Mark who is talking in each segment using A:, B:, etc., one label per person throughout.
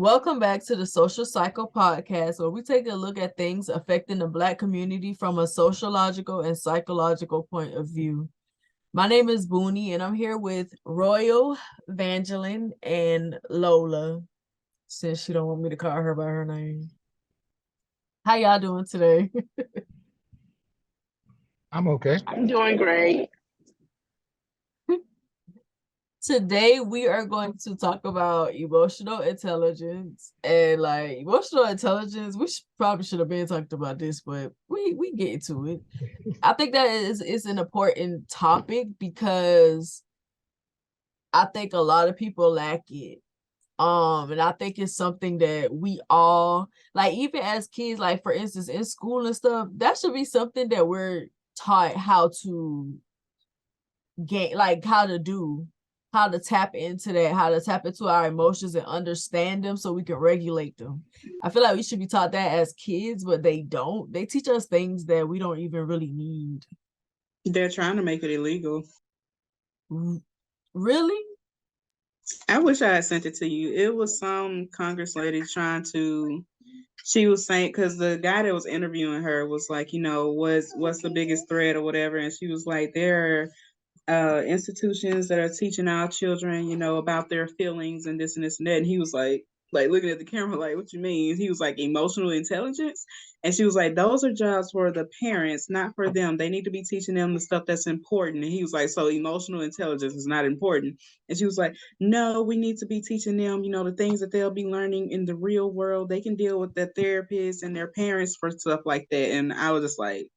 A: Welcome back to the Social Cycle Podcast, where we take a look at things affecting the Black community from a sociological and psychological point of view. My name is Boonie, and I'm here with Royal, Vanjalyn, and Lola, since she don't want me to call her by her name. How y'all doing today?
B: I'm okay.
C: I'm doing great.
A: Today we are going to talk about emotional intelligence and emotional intelligence. We probably should have been talked about this, but we get into it. I think that is an important topic because I think a lot of people lack it. And I think it's something that we all like, even as kids, like for instance, in school and stuff, that should be something that we're taught how to gain, like how to tap into that, how to tap into our emotions and understand them so we can regulate them. I feel like we should be taught that as kids, but they don't. They teach us things that we don't even really need.
C: They're trying to make it illegal.
A: Really?
C: I wish I had sent it to you. It was some Congress lady trying to. She was saying because the guy that was interviewing her was like, what's the biggest threat or whatever, and she was like, there are institutions that are teaching our children, about their feelings and this and this and that. And he was like looking at the camera, like, what you mean? He was like, emotional intelligence. And she was like, those are jobs for the parents, not for them. They need to be teaching them the stuff that's important. And he was like, so emotional intelligence is not important. And she was like, no, we need to be teaching them, the things that they'll be learning in the real world. They can deal with their therapists and their parents for stuff like that. And I was just like,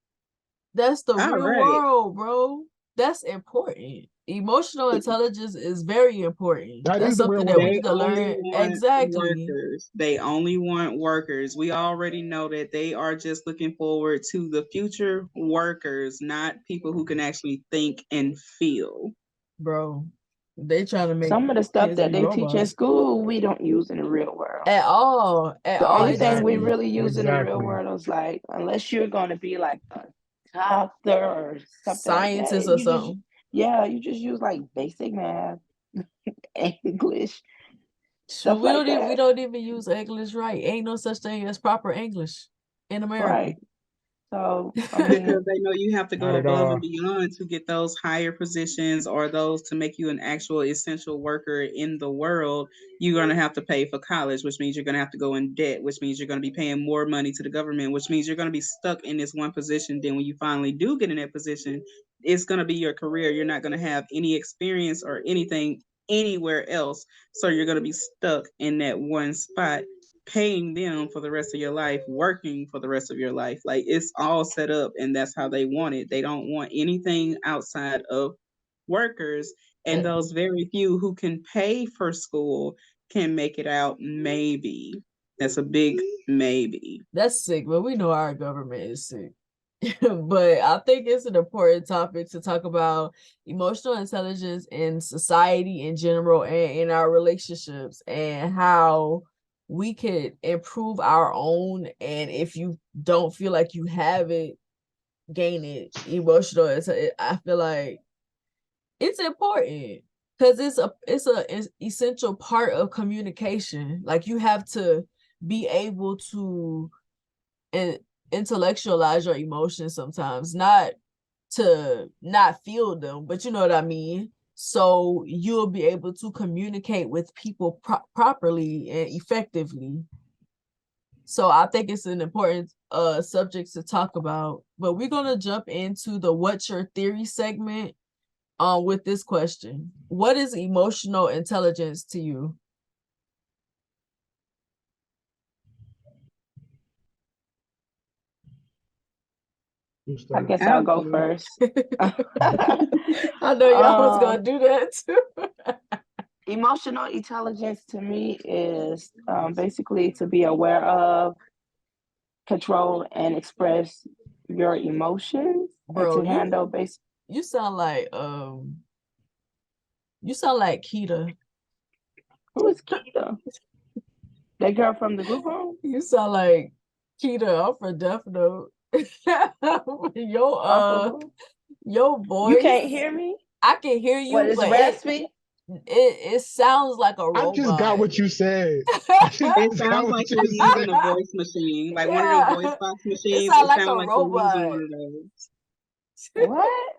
A: That's the
C: all
A: real
C: right.
A: world, bro. That's important. Emotional intelligence is very important.
B: That
A: That's
B: is the real
A: something that we
B: world.
C: They
A: need to
C: only
A: learn.
C: want
A: Exactly.
C: workers. They only want workers. We already know that they are just looking forward to the future workers, not people who can actually think and feel.
A: Bro. They trying to make
D: Some of the stuff
A: kids
D: that
A: be
D: they teach in
A: robots.
D: school, we don't use in the real world.
A: At all. At
D: The
A: all.
D: only
A: It just
D: thing we
B: Exactly.
D: really use in the real
B: Exactly.
D: world is like, unless you're going to be like a doctor or something like
A: scientists
D: that,
A: or
D: you just,
A: something.
D: yeah, you just use like basic math, English,
A: Shoot,
D: stuff like
A: we
D: that.
A: don't even use English right. Ain't no such thing as proper English in America.
D: Right. So, I
C: Because
D: mean,
C: they know you have to
B: Not
C: go
B: at
C: above and
B: all.
C: beyond to get those higher positions or those to make you an actual essential worker in the world. You're going to have to pay for college, which means you're going to have to go in debt, which means you're going to be paying more money to the government, which means you're going to be stuck in this one position. Then when you finally do get in that position, it's going to be your career. You're not going to have any experience or anything anywhere else. So you're going to be stuck in that one spot, paying them for the rest of your life, working for the rest of your life. Like it's all set up and that's how they want it. They don't want anything outside of workers. And
A: And
C: those very few who can pay for school can make it out, maybe. That's a big maybe.
A: that's sick, but we know our government is sick. But I think it's an important topic to talk about emotional intelligence in society in general and in our relationships and how we could improve our own. And if you don't feel like you have it, gain it. I feel like it's important because it's essential part of communication. Like you have to be able to and intellectualize your emotions sometimes, not to not feel them, but you know what I mean. So you'll be able to communicate with people properly and effectively. So I think it's an important subject to talk about. But we're gonna jump into the "What's Your Theory" segment with this question: what is emotional intelligence to you?
B: You
D: I
B: start.
D: guess I'll go
C: Absolutely.
D: first.
A: I know y'all was gonna
D: um,
A: do that too.
D: Emotional intelligence to me is basically to be aware of, control, and express your emotions and
A: Bro,
D: to handle basic.
A: you sound like you sound like Keita.
D: Who is Keita? That girl from the group home?
A: You sound like Keita off for Death Note. your
D: Off of who?
A: your
D: You
A: voice,
D: can't hear me?
A: I can hear
D: What
A: you,
D: is
A: but
D: raspy?
A: it sounds like a
B: I just got
A: robot.
B: what you said. I
C: It
B: just got
C: sounds
B: what
C: like
B: you
C: you're using a
B: said.
C: voice machine, like one of them voice
A: Yeah,
C: box
A: it
C: machines.
A: sounds
C: It
A: like
C: sounds
A: a
C: like you're using
A: robot.
C: one of those.
D: What?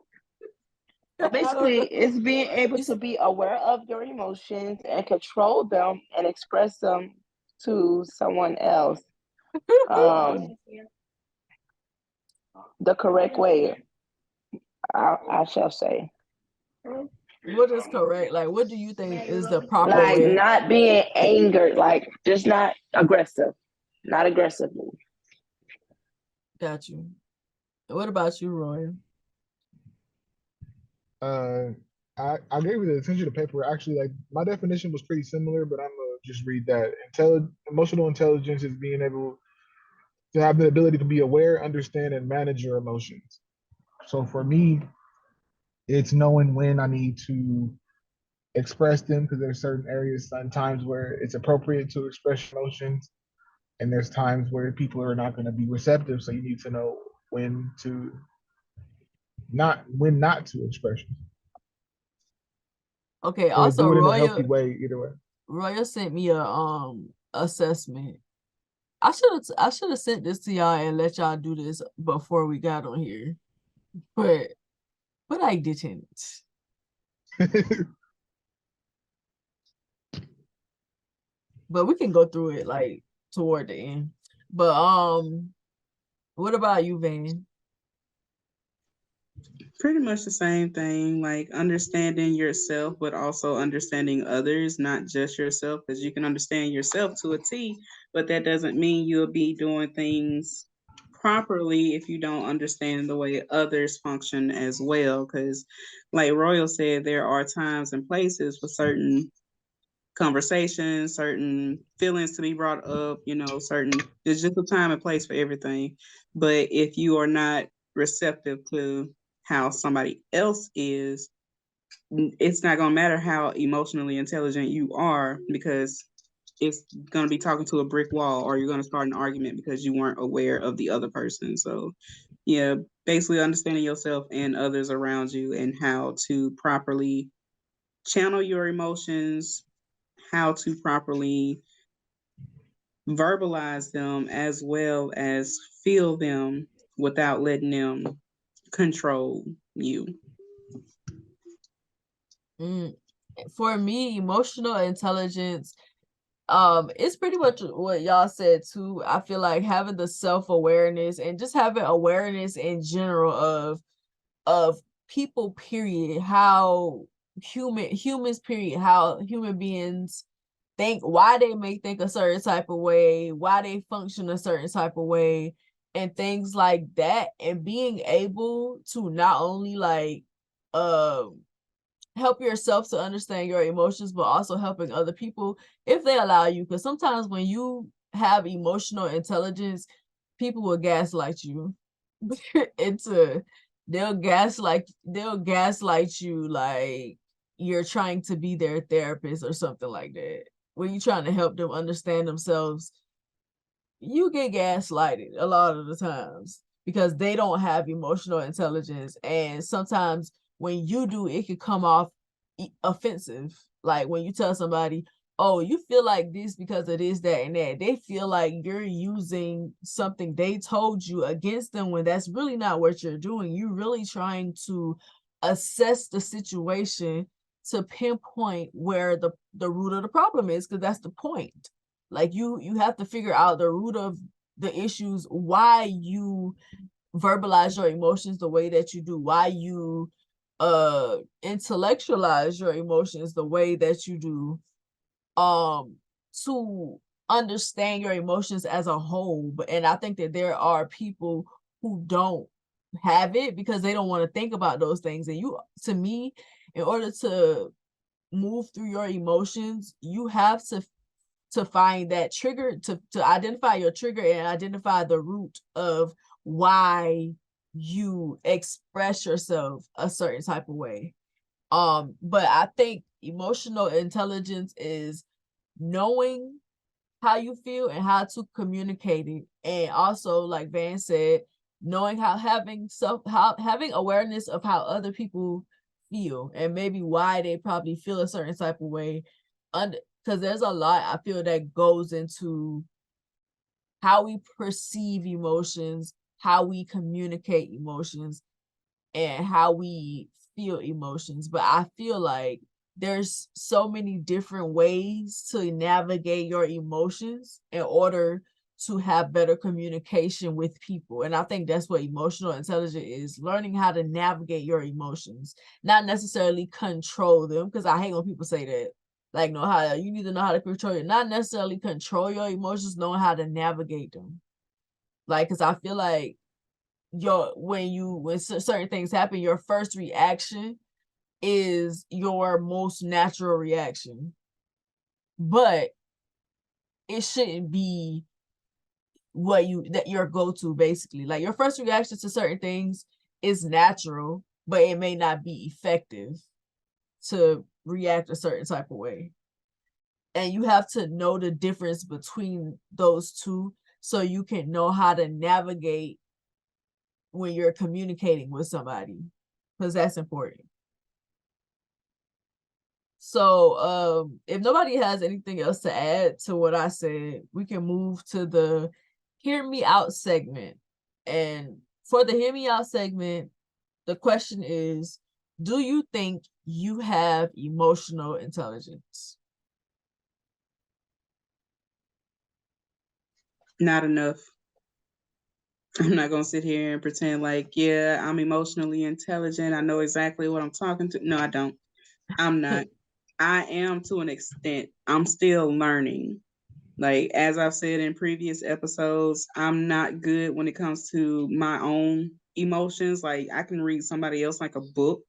A: I
D: But
A: don't
D: basically,
A: know.
D: it's being able
A: You
D: to
A: s-
D: be aware of your emotions and control them and express them to someone else um, the correct way, I shall say.
A: What is correct? Like, what do you think is the proper
D: Like
A: way?
D: not being angered, like just not aggressive, not aggressively.
A: Got you. What about you, Roy?
B: Uh, I gave you the attention to paper. Actually, like my definition was pretty similar, but I'm gonna just read that. Emotional intelligence is being able to have the ability to be aware, understand, and manage your emotions. So for me, it's knowing when I need to express them because there's certain areas sometimes where it's appropriate to express emotions, and there's times where people are not going to be receptive. So you need to know when to not to express them.
A: Okay,
B: Or
A: also
B: do it in a healthy
A: Royal
B: way either way.
A: Royal sent me a assessment. I should have sent this to y'all and let y'all do this before we got on here. But I didn't. But we can go through it like toward the end. But what about you, Van?
C: Pretty much the same thing, like understanding yourself, but also understanding others, not just yourself, because you can understand yourself to a T, but that doesn't mean you'll be doing things properly if you don't understand the way others function as well. Because, like Royal said, there are times and places for certain conversations, certain feelings to be brought up, there's just a time and place for everything. But if you are not receptive to how somebody else is, it's not going to matter how emotionally intelligent you are because it's going to be talking to a brick wall or you're going to start an argument because you weren't aware of the other person. So, yeah, basically understanding yourself and others around you and how to properly channel your emotions, how to properly verbalize them as well as feel them without letting them control you.
A: For me, emotional intelligence, it's pretty much what y'all said too. I feel like having the self-awareness and just having awareness in general of people, period, how humans, period, how human beings think, why they may think a certain type of way, why they function a certain type of way, and things like that, and being able to not only like help yourself to understand your emotions, but also helping other people if they allow you. Because sometimes when you have emotional intelligence, people will gaslight you into they'll gaslight you like you're trying to be their therapist or something like that. When you're trying to help them understand themselves, you get gaslighted a lot of the times because they don't have emotional intelligence. And sometimes when you do, it could come off offensive. Like when you tell somebody, oh, you feel like this because of this, that, and that, they feel like you're using something they told you against them when that's really not what you're doing. You're really trying to assess the situation to pinpoint where the root of the problem is, because that's the point. Like you have to figure out the root of the issues, why you verbalize your emotions the way that you do, why you intellectualize your emotions the way that you do, to understand your emotions as a whole. And I think that there are people who don't have it because they don't want to think about those things. And you, to me, in order to move through your emotions, you have to find that trigger, to identify your trigger and identify the root of why you express yourself a certain type of way. But I think emotional intelligence is knowing how you feel and how to communicate it, and also, like Van said, knowing how having awareness of how other people feel and maybe why they probably feel a certain type of way. Because there's a lot I feel that goes into how we perceive emotions, how we communicate emotions, and how we feel emotions. But I feel like there's so many different ways to navigate your emotions in order to have better communication with people. And I think that's what emotional intelligence is, learning how to navigate your emotions, not necessarily control them. Because I hate when people say that. Like, know how you need to know how to control it, not necessarily control your emotions, knowing how to navigate them. Like, because I feel like when certain things happen, your first reaction is your most natural reaction, but it shouldn't be your go-to. Basically, like, your first reaction to certain things is natural, but it may not be effective to react a certain type of way, and you have to know the difference between those two so you can know how to navigate when you're communicating with somebody, because that's important. So if nobody has anything else to add to what I said, we can move to the hear me out segment. And for the hear me out segment, the question is, do you think you have emotional intelligence?
C: Not enough. I'm not gonna sit here and pretend like, yeah, I'm emotionally intelligent. I know exactly what I'm talking to. No, I don't. I'm not. I am to an extent. I'm still learning. Like, as I've said in previous episodes, I'm not good when it comes to my own emotions. Like, I can read somebody else like a book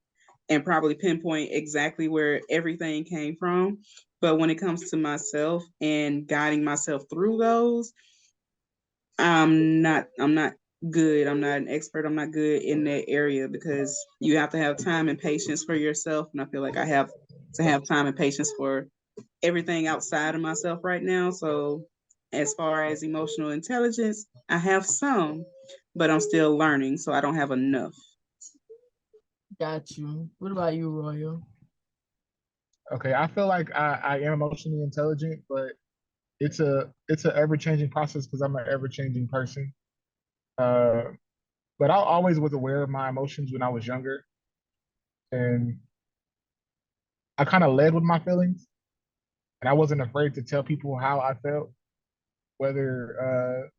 C: and probably pinpoint exactly where everything came from. But when it comes to myself and guiding myself through those, I'm not good. I'm not an expert. I'm not good in that area because you have to have time and patience for yourself. And I feel like I have to have time and patience for everything outside of myself right now. So as far as emotional intelligence, I have some, but I'm still learning. So I don't have enough.
A: Got you. What about you, Royal?
B: Okay, I feel like I am emotionally intelligent, but it's a ever changing process because I'm an ever changing person. Uh, but I always was aware of my emotions when I was younger, and I kind of led with my feelings, and I wasn't afraid to tell people how I felt, whether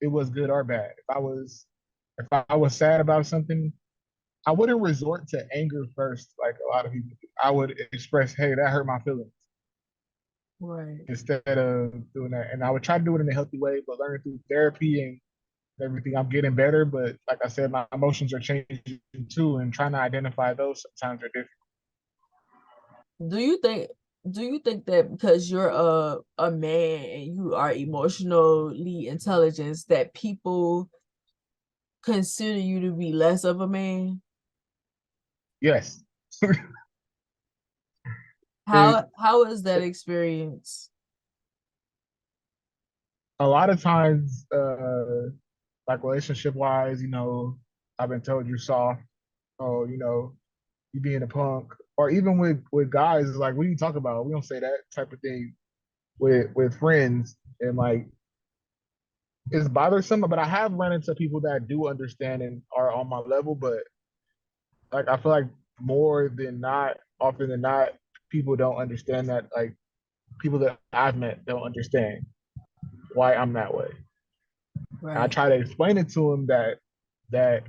B: it was good or bad. If I was sad about something, I wouldn't resort to anger first, like a lot of people do. I would express, "Hey, that hurt my feelings,"
A: Right.
B: instead of doing that. And I would try to do it in a healthy way, but learning through therapy and everything, I'm getting better. But like I said, my emotions are changing too, and trying to identify those sometimes are difficult.
A: Do you think do you think that because you're a man and you are emotionally intelligent that people consider you to be less of a man?
B: Yes. it,
A: How is that experience?
B: a lot of times, like relationship wise, I've been told you're soft. Oh, you being a punk, or even with guys, like, what do you talk about? We don't say that type of thing with friends, and like, it's bothersome. But I have run into people that do understand and are on my level, but like, I feel like more than not, often than not, people don't understand that. Like, people that I've met don't understand why I'm that way. And I
A: Right.
B: try to explain it to them that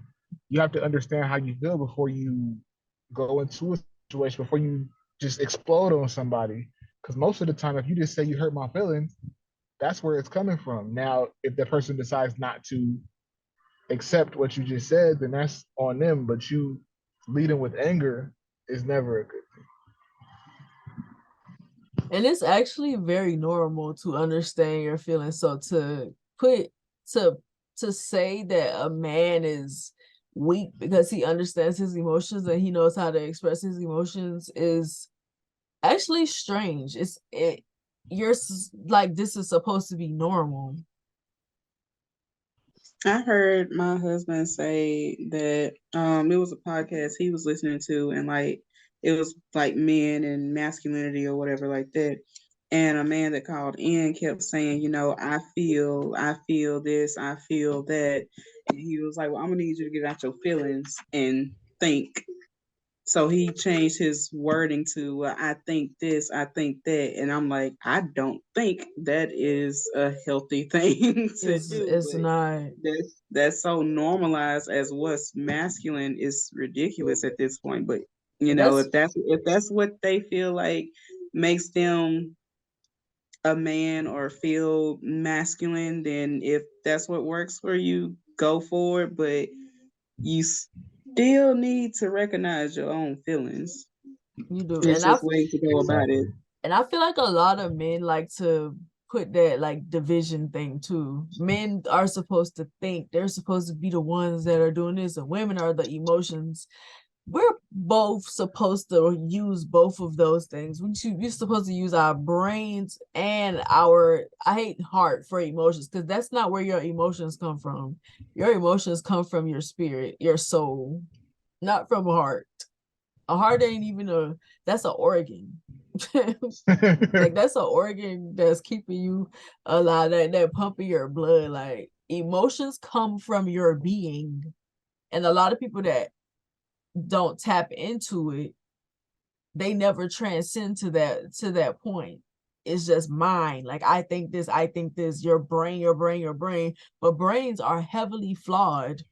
B: you have to understand how you feel before you go into a situation, before you just explode on somebody. Because most of the time, if you just say you hurt my feelings, that's where it's coming from. Now, if the person decides not to accept what you just said, then that's on them. But you leading with anger is never a good thing.
A: And it's actually very normal to understand your feelings. So put to to say that a man is weak because he understands his emotions and he knows how to express his emotions is actually strange. You're like, this is supposed to be normal.
C: I heard my husband say that it was a podcast he was listening to, and like it was like men and masculinity or whatever like that. And a man that called in kept saying, I feel this, I feel that. And he was like, well, I'm gonna need you to get out your feelings and think. So he changed his wording to, well, I think this, I think that. And I'm like, I don't think that is a healthy thing to do.
A: It's
C: But
A: not.
C: that's so normalized as what's masculine is ridiculous at this point. But
A: That's
C: if that's what they feel like makes them a man or feel masculine, then if that's what works for you, go for it. But you still need to recognize your own feelings.
A: you do.
C: It's just ways to go about it.
B: Exactly.
A: And I feel like a lot of men like to put that like division thing too. Men are supposed to think, they're supposed to be the ones that are doing this, and women are the emotions. We're both supposed to use both of those things. We're supposed to use our brains and our, I hate heart for emotions, because that's not where your emotions come from. Your emotions come from your spirit, your soul, not from a heart. A heart ain't even that's an organ. Like that's an organ that's keeping you alive, that pumping your blood. Like emotions come from your being. And a lot of people that don't tap into it, they never transcend to that point. It's just mind. Like I think this, your brain, your brain. But brains are heavily flawed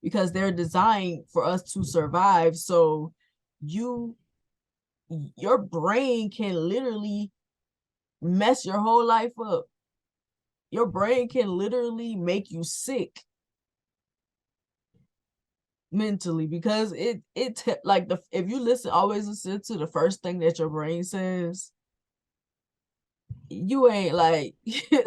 A: because they're designed for us to survive. So your brain can literally mess your whole life up. Your brain can literally make you sick mentally, because like if you always listen to the first thing that your brain says, you ain't like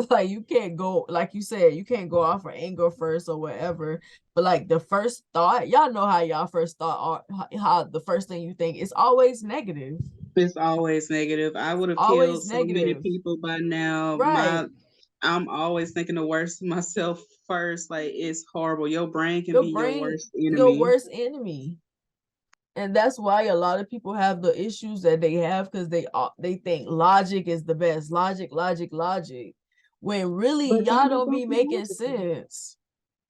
A: like you can't go, like you said, you can't go off for anger first or whatever. But like the first thought, y'all know how y'all first thought, or how the first thing you think is always negative.
C: It's always negative. I would have killed
A: Always
C: so many
A: negative.
C: people by now.
A: Right.
C: I'm always thinking the worst of myself first. Like it's horrible. Your brain can
A: Your
C: be your
A: brain,
C: worst
A: your
C: enemy.
A: worst enemy. And that's why a lot of people have the issues that they have, because they think logic is the best. Logic, when really
C: But
A: y'all
C: niggas
A: don't be
C: don't be
A: making
C: logical.
A: sense.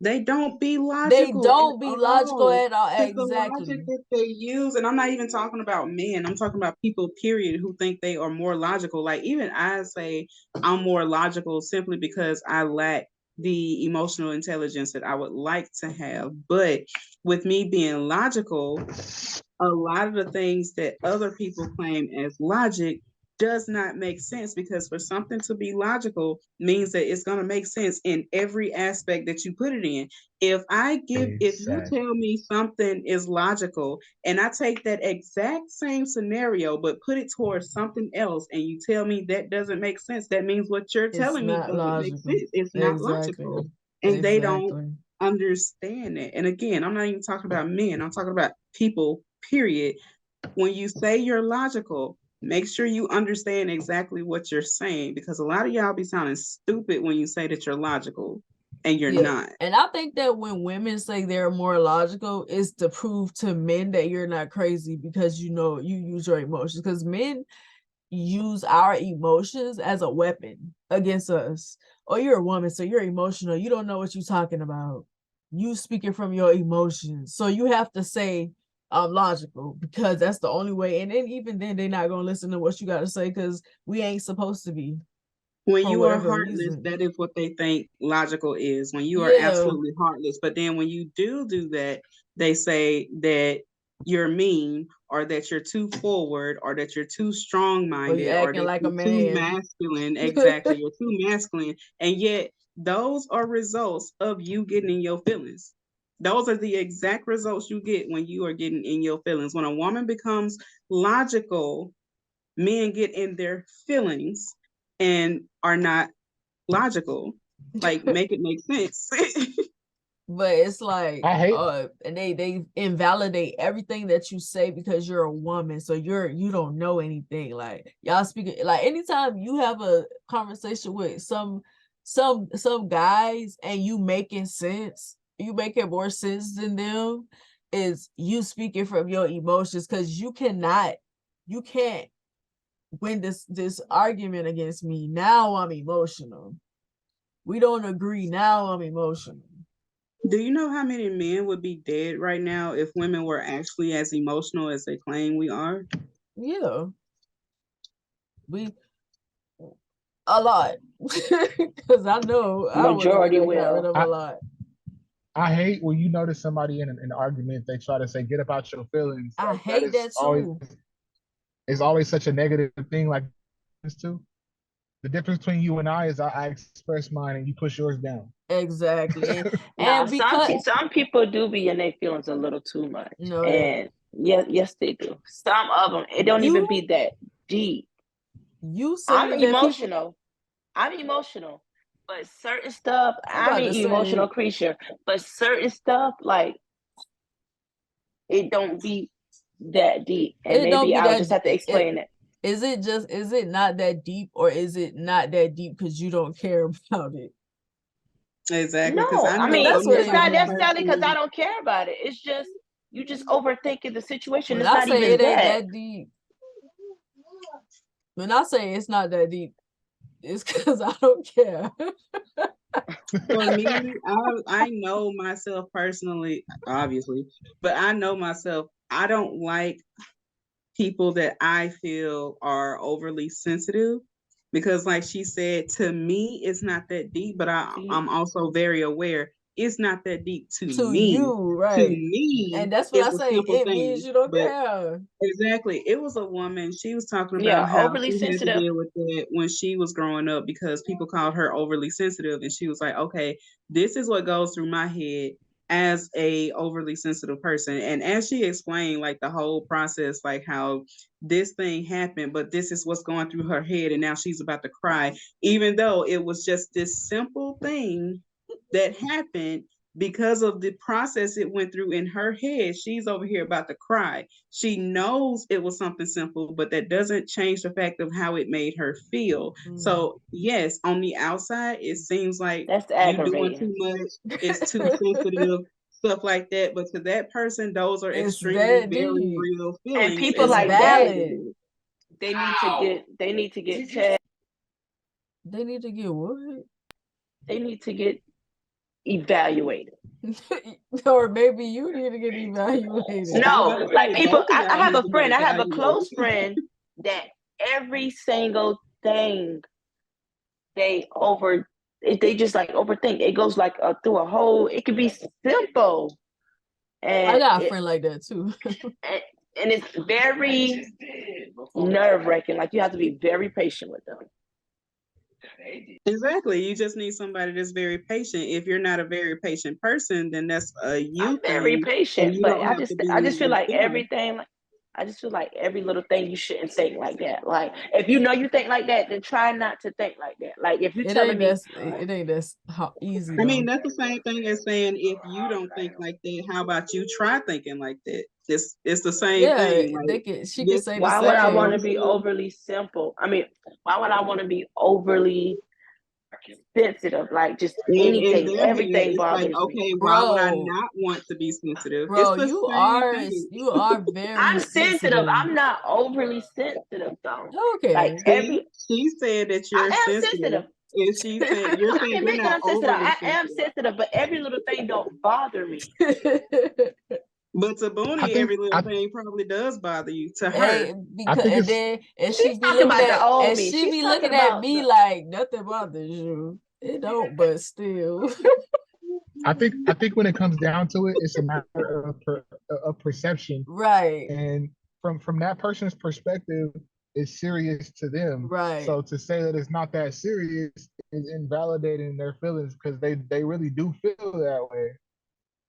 C: They don't be
A: They
C: logical at
A: don't be logical
C: all.
A: at all.
C: Because the logic
A: Exactly.
C: that they use, and I'm not even talking about men, I'm talking about people, period, who think they are more logical. Like, even I say I'm more logical simply because I lack the emotional intelligence that I would like to have. But with me being logical, a lot of the things that other people claim as logic does not make sense, because for something to be logical means that it's going to make sense in every aspect that you put it in. If you
B: Exactly.
C: tell me something is logical and I take that exact same scenario but put it towards something else and you tell me that doesn't make sense, that means what you're
A: It's
C: telling me
A: not
C: doesn't make
A: logical.
C: sense. It's not
A: Exactly.
C: logical. And they don't
A: Exactly.
C: understand it. And again, I'm not even talking about men, I'm talking about people, period. When you say you're logical, make sure you understand exactly what you're saying, because a lot of y'all be sounding stupid when you say that you're logical and you're
A: Yeah.
C: not.
A: And I think that when women say they're more logical, is to prove to men that you're not crazy, because you use your emotions. Because men use our emotions as a weapon against us. Oh, you're a woman, so you're emotional. You don't know what you're talking about. You speaking from your emotions. So you have to say I'm logical, because that's the only way. And then even then they're not gonna listen to what you gotta say, because we ain't supposed to be,
C: When
A: for
C: you are
A: whatever
C: heartless,
A: reason.
C: that is what they think logical is. When you are
A: Yeah.
C: absolutely heartless. But then when you do that, they say that you're mean, or that you're too forward, or that you're too strong
A: Or you
C: minded, or
A: acting
C: that
A: like a
C: you're too
A: man.
C: masculine. Exactly. You're too masculine. And yet, those are results of you getting in your feelings. Those are the exact results you get when you are getting in your feelings. When a woman becomes logical, men get in their feelings and are not logical. Like, make it make sense.
A: But it's like,
B: I hate.
A: and they invalidate everything that you say because you're a woman, so you don't know anything. Like y'all speaking, like anytime you have a conversation with some guys and you making sense, you making more sense than them, is you speaking from your emotions, because you can't win this argument against me. Now I'm emotional. We don't agree. Now I'm emotional.
C: Do you know how many men would be dead right now if women were actually as emotional as they claim we are?
A: Yeah. We a lot. Because I know I would have
D: Majority
A: got rid
D: will.
A: of a lot.
B: I hate when you notice somebody in an argument, they try to say, get about your feelings.
A: I
B: Like that
A: hate
B: is
A: that
B: always,
A: too.
B: it's always such a negative thing like this too. The difference between you and I is I express mine and you push yours down.
A: Exactly.
D: Now,
A: And because
D: some people do be in their feelings a little too much,
A: no,
D: and yes, they do. Some of them, it don't even be
A: you
D: that deep.
A: you
D: I'm
A: saying that people,
D: emotional. I'm emotional, but certain stuff,
A: I'm
D: I'm
A: about
D: an
A: to
D: emotional
A: say,
D: creature. But certain stuff, like it don't be that deep, and
A: it don't
D: maybe
A: be
D: I'll
A: that
D: just have to
A: it
D: explain it.
A: is it not that deep, or is it not that deep because you don't care about it?
C: Exactly, because
D: No,
C: I
D: I
C: know
A: Because
D: mean
A: that's
C: I'm the
A: what
D: it's
A: it
C: type
D: not
C: of
A: be.
D: necessarily because I
C: person.
D: don't care about it. It's just you just overthinking the situation.
A: When
D: It's
A: I
D: not
A: say
D: even
A: it ain't
D: that.
A: that deep, when I say it's not that deep, it's because I don't care.
C: For me, I know myself personally, obviously, but I know myself. I don't like people that I feel are overly sensitive because, like she said, to me, it's not that deep, but
D: See,
C: I'm also very aware it's not that deep to
A: To
C: me.
A: you,
C: To
A: right?
C: me,
A: And that's what I
C: it's a
A: say.
C: simple
A: It means
C: thing.
A: you don't
C: But
A: care.
C: exactly. It was a woman. She was talking
D: yeah,
C: about how
D: overly
C: she had to
D: sensitive.
C: deal with it when she was growing up because people called her overly sensitive. And she was like, okay, this is what goes through my head as a overly sensitive person. And as she explained, like the whole process, like how this thing happened, but this is what's going through her head. And now she's about to cry, even though it was just this simple thing that happened because of the process it went through in her head. She's over here about to cry. She knows it was something simple, but that doesn't change the fact of how it made her feel.
A: Mm.
C: So, yes, on the outside, it seems like
D: That's
C: you doing
D: aggravating.
C: too much, it's too sensitive, stuff like that. But to that person, those are
A: It's
C: extremely,
A: that
C: very
A: deep.
C: real
D: And
C: feelings,
D: people
C: and
A: It's
C: they
D: like
C: have to
D: that,
C: deal
A: valid.
C: with it.
D: they need to get checked.
A: They need to get what?
D: They need to get evaluated.
A: Or maybe you need to get evaluated.
C: I was about
D: No,
C: to
D: like
C: say,
D: people.
C: both of
D: I
C: y'all
D: have
C: need
D: a
C: to get
D: friend. I have a
C: evaluated.
D: close friend that every single thing they over they just like overthink. It goes like through a whole. It could be simple,
A: I
D: and
A: got a friend like that too.
D: and, and it's very nerve wracking. Like you have to be very patient with them.
C: Exactly. You just need somebody that's very patient. If you're not a very patient person, then that's a
D: I'm
C: you
D: very
C: thing, and
D: patient,
C: you
D: but
C: don't have to
D: I
C: be
D: just feel
C: with
D: like
C: them.
D: everything. I just feel like every little thing you shouldn't think like that. Like if you know you think like that, then try not to think like that. Like if you telling me,
A: It ain't that easy
C: I mean,
A: though.
C: that's the same thing as saying if you don't think like that, how about you try thinking like that? It's the same
A: Yeah,
C: thing.
A: they
C: Like
A: can. She can
C: this
A: say the
C: this
D: why would I want to
A: same.
D: be
C: situation.
D: overly simple? I mean, why would I want to be overly sensitive? Like just
C: In
D: anything,
C: their head,
D: everything
C: it's like,
D: bothers me.
C: okay, why would I
A: Bro,
C: not want to be sensitive? It's
A: bro,
C: the same thing.
A: you are very
D: I'm sensitive.
A: sensitive.
D: I'm not overly sensitive though. Like
A: Okay.
C: See, she said that you're
D: I am
C: sensitive,
D: sensitive.
C: and she said you're
D: I
C: saying you're
D: admit that
C: not
D: I'm sensitive.
C: overly
D: I am
C: sensitive.
D: sensitive, but every little thing don't bother me.
C: But to
B: I
C: Boonie,
B: think
C: every little thing probably does bother you. To her,
A: Hey,
B: I
A: because
B: think
A: and
B: it's
A: then
D: She's talking about the old
A: and
D: me.
A: she
D: She's
A: be
D: talking
A: looking at
D: about
A: me
D: the
A: like nothing bothers you. It don't, but still.
B: I think when it comes down to it, it's a matter of perception,
A: Right,
B: and from that person's perspective, it's serious to them.
A: right.
B: So to say that it's not that serious is invalidating their feelings because they really do feel that way,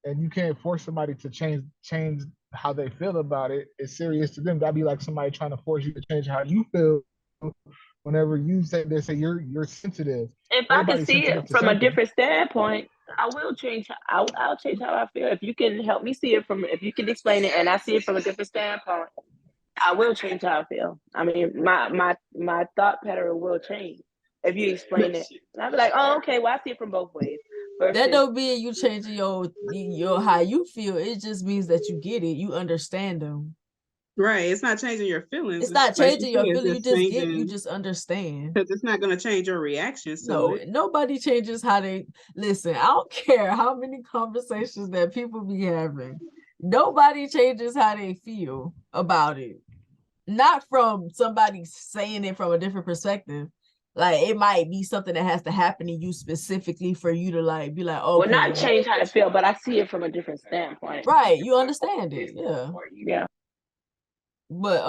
B: and you can't force somebody to change how they feel about it. It's serious to them. That'd be like somebody trying to force you to change how you feel. Whenever you say they say you're sensitive,
D: if I can
B: everybody's
D: see
B: sensitive
D: it
B: to
D: from a
B: something.
D: different standpoint, I will change. I'll change how I feel. If you can help me see it from, if you can explain it, and I see it from a different standpoint, I will change how I feel. I mean, my thought pattern will change. if you explain it. And I'd be like, oh, okay, well, I see it from both ways.
A: That
D: Versus,
A: don't mean you changing your how you feel. It just means that you get it. You understand them.
C: Right. It's not changing your feelings.
A: It's not
C: like you
A: changing your
C: said,
A: feeling. You
C: it's
A: just get. You
C: changing
A: just understand.
C: because it's not going to change your reactions to
A: No,
C: it.
A: nobody changes how they listen. I don't care how many conversations that people be having. Nobody changes how they feel about it. Not from somebody saying it from a different perspective. Like it might be something that has to happen to you specifically for you to like be like,
D: well,
A: okay,
D: not change how I feel, but I see it from a different standpoint.
A: right? You understand it, yeah.
D: Yeah.
A: But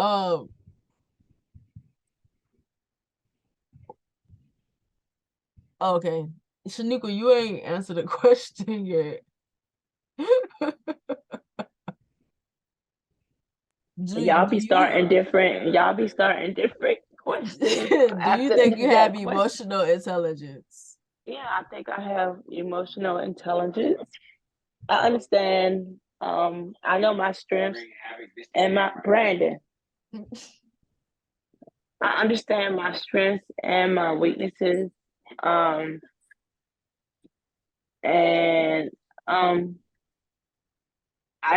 A: okay, Shanika, you ain't answered the question yet.
D: Y'all be starting different questions.
A: Do you think you have emotional intelligence?
D: Yeah, I think I have emotional intelligence. I understand. I know my strengths and my Brandon. I understand my strengths and my weaknesses. And I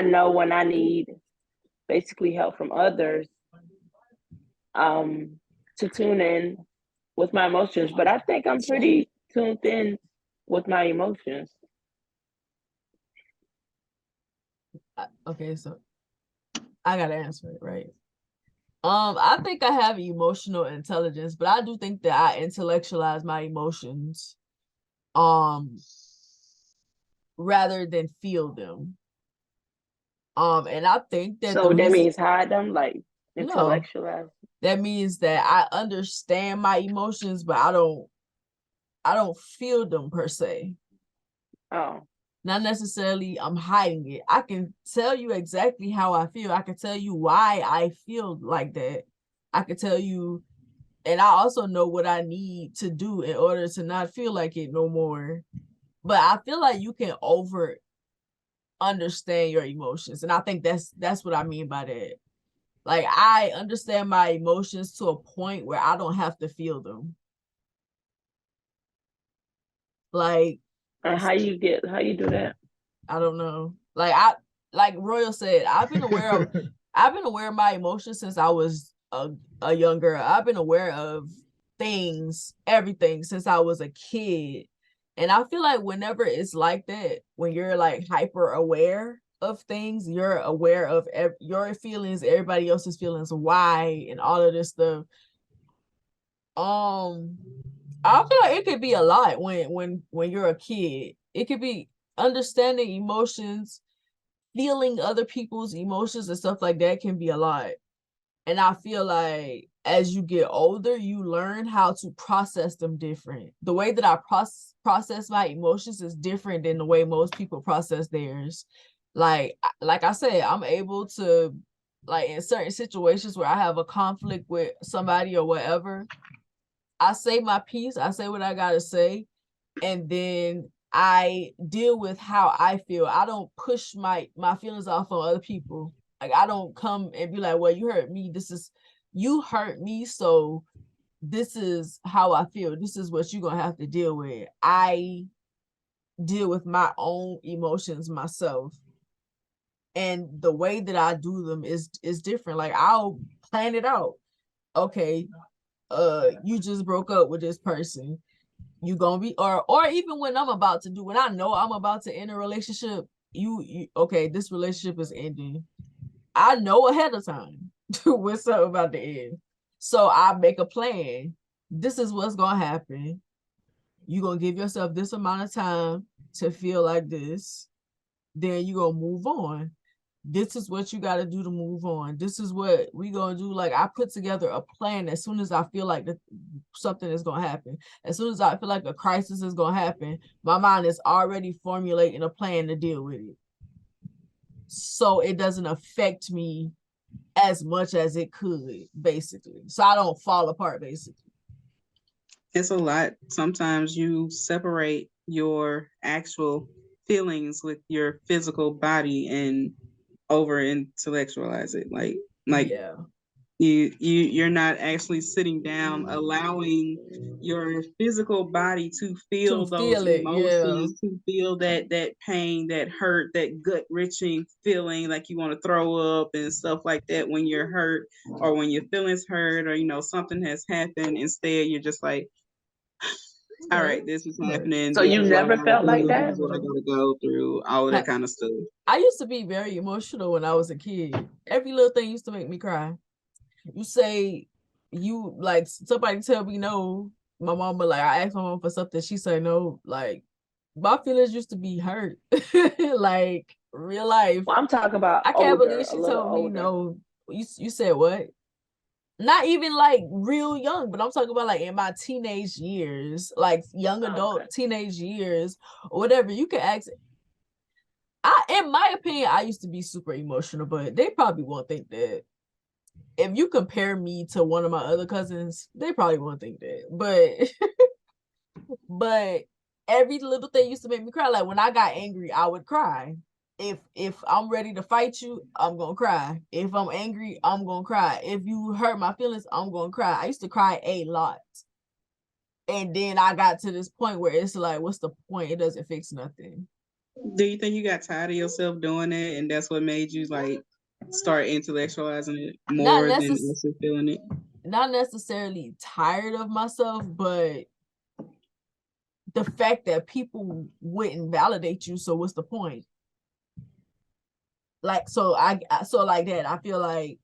D: know when I need basically help from others to tune in with my emotions. But I think I'm pretty tuned in with my emotions.
A: Okay, so I gotta answer it, right? I think I have emotional intelligence, but I do think that I intellectualize my emotions, rather than feel them. And I think that
D: so that means hide them, like intellectualize.
A: No, that means that I understand my emotions, but I don't feel them per se.
D: Oh.
A: Not necessarily I'm hiding it. I can tell you exactly how I feel. I can tell you why I feel like that. I can tell you, and I also know what I need to do in order to not feel like it no more. But I feel like you can over understand your emotions. And I think that's what I mean by that. Like I understand my emotions to a point where I don't have to feel them. Like,
D: and how you do that?
A: I don't know. Like Royal said, I've been aware of my emotions since I was a young girl. I've been aware of things, everything since I was a kid. And I feel like whenever it's like that, when you're like hyper aware of things, you're aware of your feelings, everybody else's feelings, why, and all of this stuff. I feel like it could be a lot when you're a kid. It could be understanding emotions, feeling other people's emotions and stuff like that can be a lot. And I feel like as you get older, you learn how to process them different. The way that I process my emotions is different than the way most people process theirs. Like I said, I'm able to, like in certain situations where I have a conflict with somebody or whatever, I say my piece, I say what I gotta say, and then I deal with how I feel. I don't push my feelings off on other people. Like I don't come and be like, well, you hurt me. You hurt me, so this is how I feel. This is what you're gonna have to deal with. I deal with my own emotions myself. And the way that I do them is different. Like I'll plan it out. Okay, you just broke up with this person. You gonna be, or even when I know I'm about to end a relationship, you okay, this relationship is ending. I know ahead of time when something about to end. So I make a plan. This is what's gonna happen. You're gonna give yourself this amount of time to feel like this. Then you're gonna move on. This is what you got to do to move on. This is what we gonna do. Like I put together a plan as soon as I feel like something is gonna happen. As soon as I feel like a crisis is gonna happen, my mind is already formulating a plan to deal with it. So it doesn't affect me as much as it could, basically. So I don't fall apart, basically.
C: It's a lot. Sometimes you separate your actual feelings with your physical body and over intellectualize it. Like
A: Yeah.
C: You're not actually sitting down, allowing your physical body to
A: To
C: feel those
A: feel it, yeah.
C: emotions, to feel that pain, that hurt, that gut wrenching feeling like you want to throw up and stuff like that when you're hurt or when your feelings hurt or something has happened. Instead, you're just like, all
A: Yeah.
C: right, this is
B: Right.
C: happening.
D: So
C: This
D: you
C: is what I
D: never
C: gotta
D: felt like
C: do. This
D: that?
C: is what I gotta go through. All of that kind of stuff.
A: I used to be very emotional when I was a kid. Every little thing used to make me cry. You say you like somebody tell me no. My mama, like, I asked my mom for something, she said no. Like, my feelings used to be hurt. Like, real life.
D: Well, I'm talking about
A: I can't believe
D: older, a
A: she
D: little
A: told me
D: older.
A: no. You said what? Not even like real young, but I'm talking about like in my teenage years, like young adult
D: Okay.
A: teenage years, or whatever. You can ask. In my opinion, I used to be super emotional, but they probably won't think that. If you compare me to one of my other cousins, they probably won't think that. But every little thing used to make me cry. Like when I got angry, I would cry. If I'm ready to fight you, I'm gonna cry. If I'm angry, I'm gonna cry. If you hurt my feelings, I'm gonna cry. I used to cry a lot. And then I got to this point where it's like, what's the point? It doesn't fix nothing.
C: Do you think you got tired of yourself doing it, and that's what made you like start intellectualizing it
A: Not
C: more than actually feeling it?
A: Not necessarily tired of myself, but the fact that people wouldn't validate you, so what's the point? Like, so like that, I feel like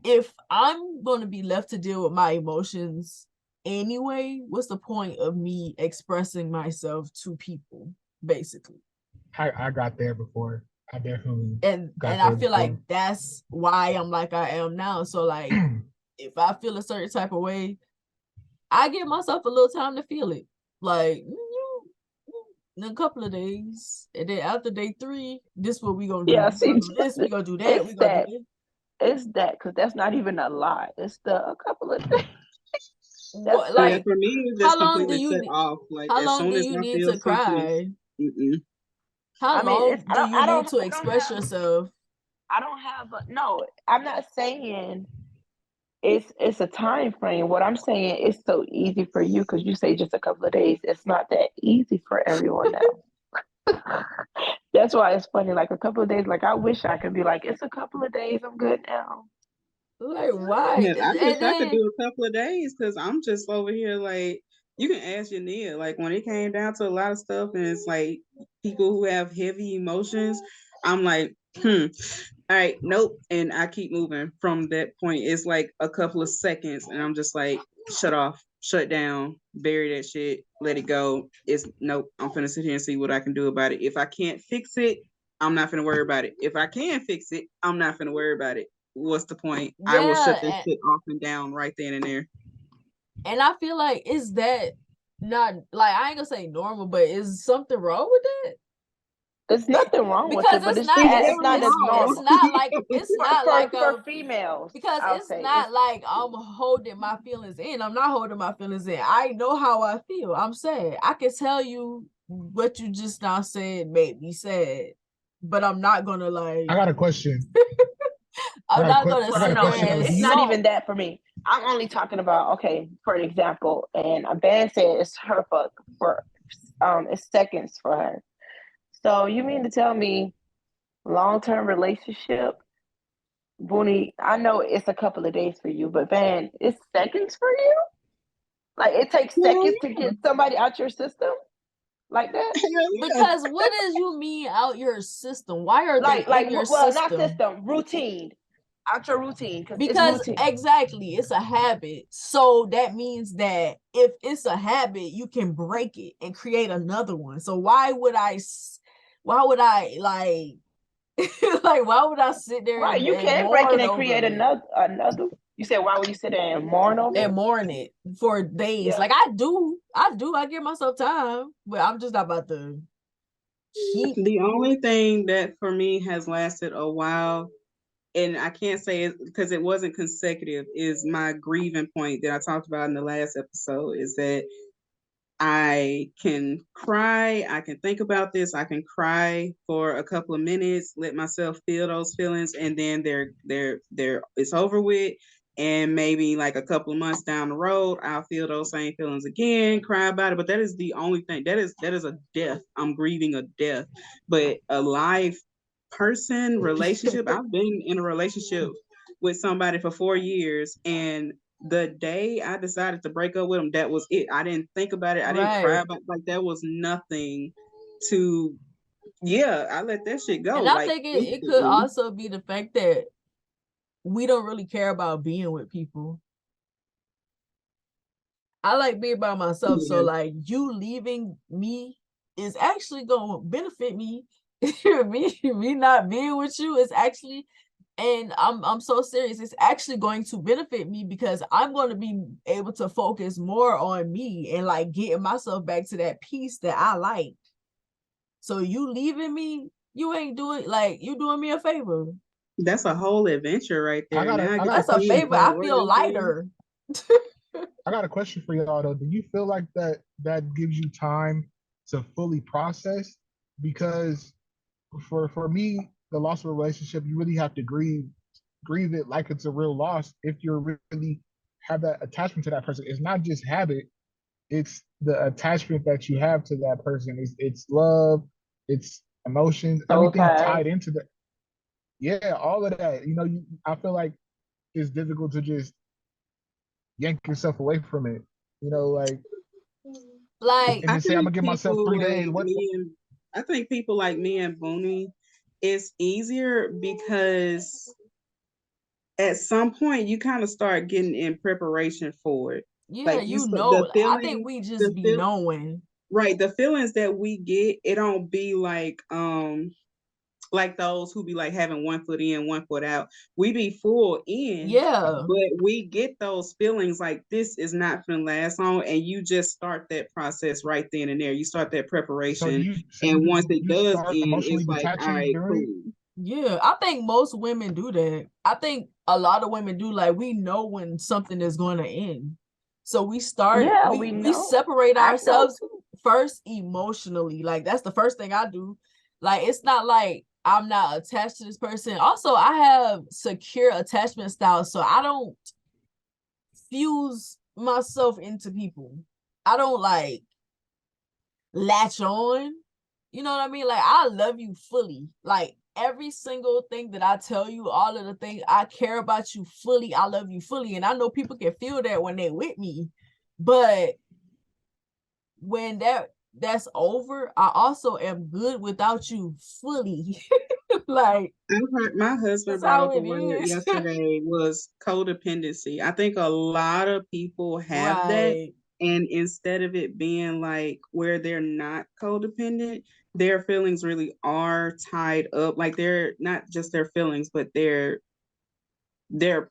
A: if I'm going to be left to deal with my emotions anyway, what's the point of me expressing myself to people, basically?
B: I got there before. I definitely
A: And
B: got
A: I
B: there
A: feel
B: before.
A: like that's why I'm like I am now. So like, if I feel a certain type of way, I give myself a little time to feel it. Like, in a couple of days, and then after day 3, this is what we gonna do.
D: Yeah,
A: We
D: see,
A: gonna do this. We gonna do that. We
D: it's
A: gonna do
D: that.
A: this.
D: It's that, because that's not even a lie. It's a couple of things. That's
A: What,
C: Yeah,
A: like,
D: it.
C: for me, it's
A: how
C: just
A: long do
C: completely
A: you
C: set off. Like
A: how
C: as
A: long
C: soon
A: do
C: as
A: you
C: I
A: need
C: feel
A: to
C: something,
A: cry?
C: mm-mm.
A: How
D: I mean,
A: long do you need to
D: I don't
A: express
D: have
A: yourself?
D: I don't have no. I'm not saying it's a time frame. What I'm saying is so easy for you because you say just a couple of days. It's not that easy for everyone now. That's why it's funny. Like a couple of days. Like I wish I could be like, it's a couple of days. I'm good now.
A: Like, why?
C: Yeah, I wish
A: And
C: I could
A: then,
C: do a couple of days because I'm just over here like you can ask your Nia. Like when it came down to a lot of stuff and it's like people who have heavy emotions, I'm like, all right, nope. And I keep moving from that point. It's like a couple of seconds and I'm just like, shut off, shut down, bury that shit, let it go. It's nope. I'm finna sit here and see what I can do about it. If I can't fix it, I'm not finna worry about it. If I can fix it, I'm not finna worry about it. What's the point? I will shut this
A: yeah,
C: shit off and down right then and there.
A: and I feel like, is that not, like, I ain't gonna say normal, but is something wrong with that?
D: There's nothing wrong with
A: Because
D: it, but
A: it's
D: it's
A: not
C: It's
D: still it's
A: as
D: not as
A: it's
D: normal
A: not like
D: for
A: a,
D: females.
A: because
D: I'll
A: it's
D: say
A: not like I'm holding my feelings in. I'm not holding my feelings in. I know how I feel. I'm sad. I can tell you what you just now said made me sad, but I'm not gonna like.
B: I got a question.
A: I'm not gonna
B: I got
D: Well,
B: a
A: sit
D: no,
B: question
A: there
B: though.
A: and
B: Do
D: it's
B: you?
D: not
A: sulk.
D: even that for me. I'm only talking about okay, for an example, and a band said it's her for it's seconds for her. So you mean to tell me long-term relationship, Boonie? I know it's a couple of days for you, but Van, it's seconds for you. Like it takes
C: Hell
D: seconds to get somebody out your system like that.
C: yeah.
A: Because what does you mean out your system? Why are they in your
D: Well, not
A: system?
D: system, routine, out your routine because it's
A: Because
D: routine.
A: exactly, it's a habit. So that means that if it's a habit, you can break it and create another one. So why would I like like why would I sit there
D: Right, you
A: and
D: can break it
A: mourn
D: and
A: over
D: create
A: it
D: another. You said why would you sit there and mourn over
A: and
D: it?
A: mourn it for days?
D: Yeah.
A: Like I give myself time, but I'm just not about to keep.
C: The only thing that for me has lasted a while, and I can't say it because it wasn't consecutive, is my grieving point that I talked about in the last episode is that I can cry, I can think about this, I can cry for a couple of minutes, let myself feel those feelings, and then they're it's over with. and maybe like a couple of months down the road, I'll feel those same feelings again, cry about it. But that is the only thing. That is a death. I'm grieving a death. But a live person relationship, I've been in a relationship with somebody for 4 years, and the day I decided to break up with them, that was it. I didn't think about it. I didn't cry
A: Right.
C: about it. Like there was nothing to. Yeah, I let that shit go
A: And I
C: like
A: think it could
C: instantly.
A: also be the fact that we don't really care about being with people. I like being by myself. So
C: Yeah.
A: like you leaving me is actually gonna benefit me. me not being with you is actually, and I'm so serious, it's actually going to benefit me because I'm going to be able to focus more on me and like getting myself back to that peace that I like. So you leaving me, you ain't doing, like, you doing me a favor.
C: That's a whole adventure right
B: I
C: there.
B: got a
C: Now I
B: I
C: get
B: got
C: to
B: a
A: That's a
C: see
B: question
A: favor.
C: how
A: I
C: it
A: feel
C: works.
A: lighter.
B: I got a question for y'all though. Do you feel like that gives you time to fully process? Because for me, the loss of a relationship, you really have to grieve it like it's a real loss if you're really have that attachment to that person. It's not just habit, it's the attachment that you have to that person. It's love, it's emotions, everything
D: Okay.
B: tied into that. Yeah, all of that. I feel like it's difficult to just yank yourself away from it. Like
A: Like,
B: and
C: I
B: then say I'm gonna
C: think
B: give myself
C: people
B: 3 days.
C: like
B: What
C: me and I think people like me and Boonie, it's easier because at some point you kind of start getting in preparation for it.
A: yeah,
C: Like
A: you
C: the
A: know, I think
C: feeling,
A: we
C: the
A: just be
C: feel
A: knowing.
C: right, the feelings that we get, it don't be like those who be like having one foot in, one foot out. We be full in,
A: Yeah.
C: but we get those feelings like this is not gonna last long, and you just start that process right then and there. You start that
B: so do
C: preparation,
B: you so
C: and once it
B: you
C: does
B: start
C: end,
B: emotionally
C: it's like, all
B: detaching
C: right,
B: during it?
C: cool.
A: Yeah, I think most women do that. I think a lot of women do. Like, we know when something is going to end, so we start
D: Yeah, we
A: we
D: know.
A: separate
D: I know
A: ourselves
D: too.
A: first emotionally. Like, that's the first thing I do. Like, it's not like I'm not attached to this person. Also, I have secure attachment styles, so I don't fuse myself into people. I don't like latch on. You know what I mean? Like, I love you fully. Like, every single thing that I tell you, all of the things I care about you fully, I love you fully. And I know people can feel that when they're with me. But when that's over, I also am good without you fully. Like,
C: I heard my husband
A: that's
C: brought
A: how
C: up a
A: it
C: word
A: is.
C: yesterday was codependency. I think a lot of people have that,
A: Right.
C: and instead of it being like where they're not codependent, their feelings really are tied up. Like they're not just their feelings, but their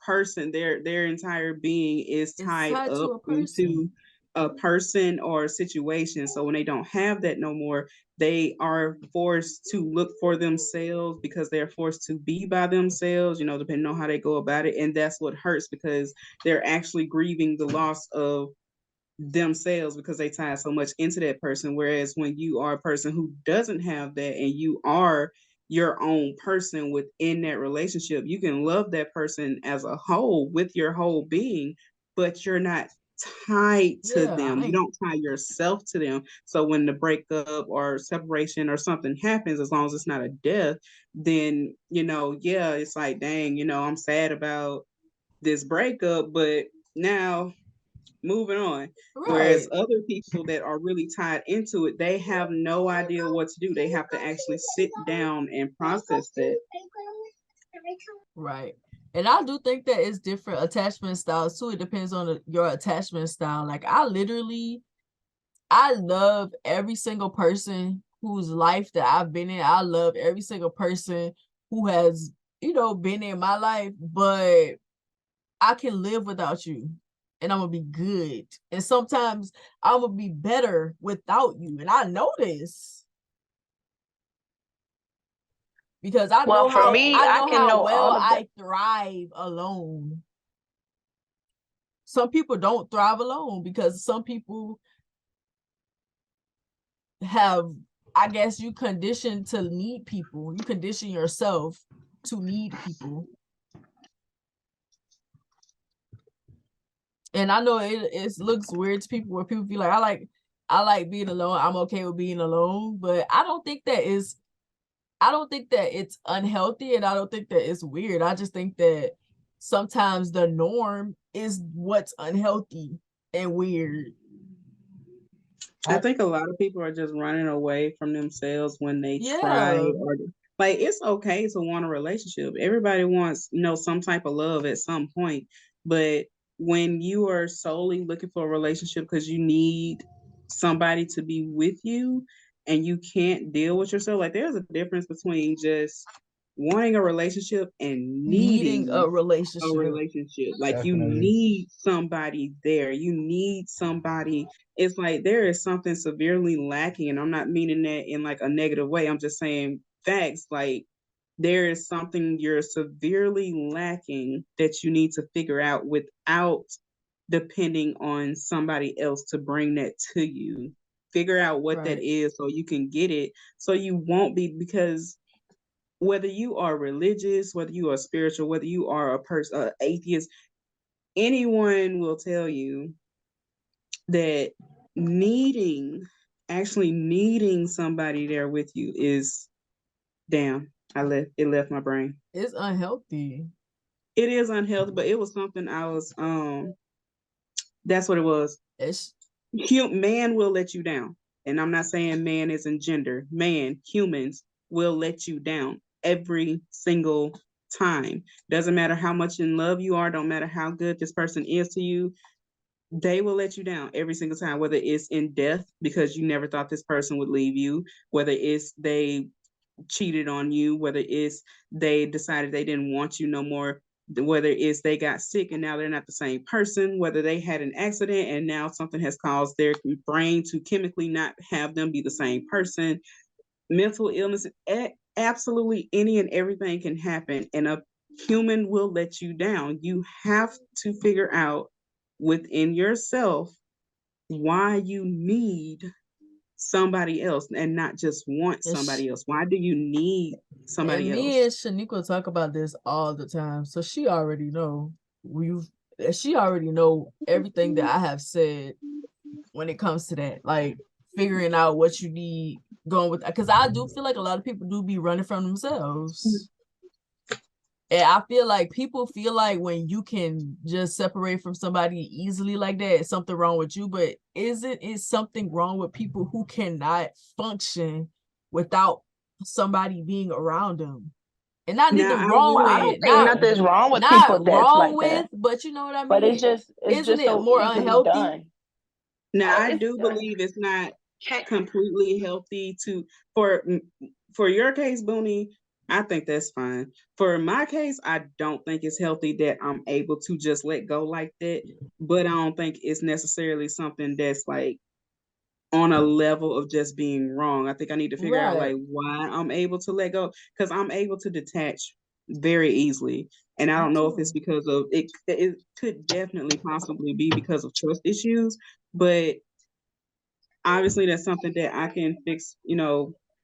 C: person, their entire being is
A: It's
C: tied
A: tied to
C: up
A: a
C: into
A: person.
C: a person or a situation. So when they don't have that no more, they are forced to look for themselves because they're forced to be by themselves, depending on how they go about it. And that's what hurts because they're actually grieving the loss of themselves because they tie so much into that person. Whereas when you are a person who doesn't have that and you are your own person within that relationship, you can love that person as a whole with your whole being, but you're not tied to
A: Yeah,
C: them. You don't tie yourself to them. So when the breakup or separation or something happens, as long as it's not a death, then, yeah, it's like, dang, I'm sad about this breakup, but now moving on. Whereas
A: right.
C: other people that are really tied into it, they have no idea what to do. They have to actually sit down and process that.
A: Right. And I do think that it's different attachment styles too. It depends on your attachment style. Like, I love every single person whose life that I've been in. I love every single person who has, been in my life, but I can live without you and I'm gonna be good. And sometimes I'm gonna be better without you. And I know this because
D: Well, for me,
A: I
D: I
A: know
D: can
A: how
D: know
A: well
D: all of that.
A: I thrive alone. Some people don't thrive alone because some people have, I guess, you conditioned to need people. You condition yourself to need people. And I know it looks weird to people where people feel like I like being alone. I'm okay with being alone, but I don't think that it's unhealthy, and I don't think that it's weird. I just think that sometimes the norm is what's unhealthy and weird.
C: I think a lot of people are just running away from themselves when they try,
A: Yeah,
C: or like it's okay to want a relationship. Everybody wants, some type of love at some point. But when you are solely looking for a relationship because you need somebody to be with you and you can't deal with yourself, like there's a difference between just wanting a relationship and
A: needing a
C: needing a
A: relationship.
C: relationship. Like you
B: Definitely.
C: need somebody there. You need somebody. It's like there is something severely lacking, and I'm not meaning that in like a negative way. I'm just saying facts. Like there is something you're severely lacking that you need to figure out without depending on somebody else to bring that to you. Figure out what that
A: Right.
C: is so you can get it, so you won't be, because whether you are religious, whether you are spiritual, whether you are a person, atheist, anyone will tell you that actually needing somebody there with you is, damn, it left my brain.
A: It's unhealthy.
C: It is unhealthy, but it was something that's what it was.
A: It's
C: Man will let you down. And I'm not saying man is in gender. Humans will let you down every single time. Doesn't matter how much in love you are, don't matter how good this person is to you, they will let you down every single time, whether it's in death because you never thought this person would leave you, whether it's they cheated on you, whether it's they decided they didn't want you no more, whether it's they got sick and now they're not the same person, whether they had an accident and now something has caused their brain to chemically not have them be the same person, mental illness, absolutely any and everything can happen, and a human will let you down. You have to figure out within yourself why you need somebody else and not just want
A: it's
C: somebody else. Why do you need
A: and
C: somebody
A: me
C: else?
A: and Shaniqua talk about this all the time. So she already know she already know everything that I have said when it comes to that. Like figuring out what you need, going with, because I do feel like a lot of people do be running from themselves. And I feel like people feel like when you can just separate from somebody easily like that, it's something wrong with you. But isn't it something wrong with people who cannot function without somebody being around them? And not
C: Now
A: even
C: I
A: wrong
D: I
C: will
A: with,
D: don't think
A: not
D: nothing's wrong with
A: not
D: people that's
A: wrong
D: like
A: with,
D: that,
A: but you know what I
D: but
A: mean?
D: it's
A: Isn't
D: just
A: it
D: so
A: more
D: easily
A: unhealthy?
D: done.
C: now
D: Oh,
C: I
D: it's
C: do
D: done.
C: believe it's not
D: Can't.
C: completely healthy to for for your case, Boonie. I think that's fine. For my case, I don't think it's healthy that I'm able to just let go like that. But I don't think it's necessarily something that's like on a level of just being wrong. I think I need to figure out
A: Right.
C: like why I'm able to let go, because I'm able to detach very easily. And I
A: Me
C: don't know if it's
A: too.
C: because of it. It could definitely possibly be because of trust issues, but obviously that's something that I can fix,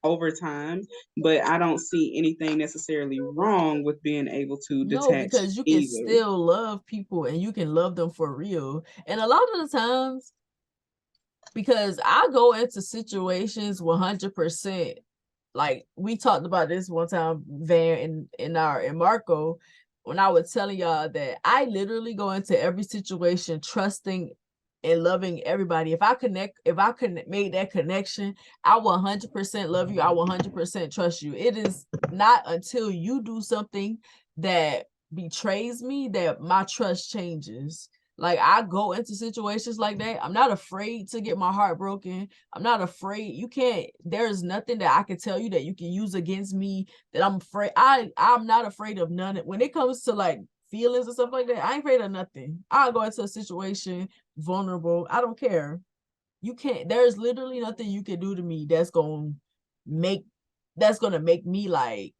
C: over time. But I don't see anything necessarily wrong with being able to
A: No,
C: detach
A: because you can
C: either.
A: still love people and you can love them for real. And a lot of the times, because I go into situations 100%. Like we talked about this one time, Van and Marco, when I was telling y'all that I literally go into every situation trusting and loving everybody. If I could make that connection, I will 100% love you. I will 100% trust you. It is not until you do something that betrays me that my trust changes. Like I go into situations like that. I'm not afraid to get my heart broken. I'm not afraid. There's nothing that I can tell you that you can use against me that I'm afraid. I'm not afraid of none. When it comes to like feelings and stuff like that, I ain't afraid of nothing. I'll go into a situation vulnerable. I don't care. There's literally nothing you can do to me make that's gonna make me like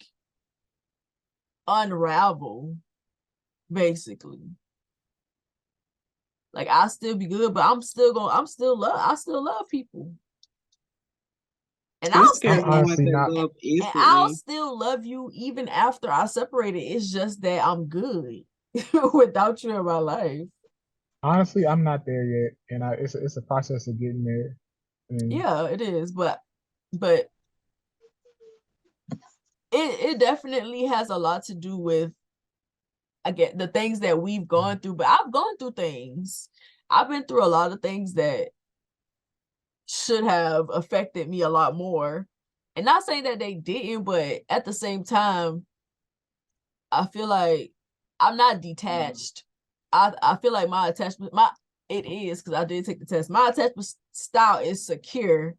A: unravel, basically. Like I still be good, but I still love people. And
C: I'm
A: I'll
B: I'm
C: scared of the ones
B: honestly
C: that
B: not.
C: love
A: and I'll
C: instantly.
A: still love you even after I separated. It's just that I'm good without you in my life.
B: Honestly, I'm not there yet, and it's a process of getting there. And
A: Yeah, it is, but it definitely has a lot to do with, I get the things that we've gone through, but I've gone through things. I've been through a lot of things that should have affected me a lot more. And not saying that they didn't, but at the same time, I feel like I'm not detached. I feel like my attachment, it is because I did take the test. My attachment style is secure,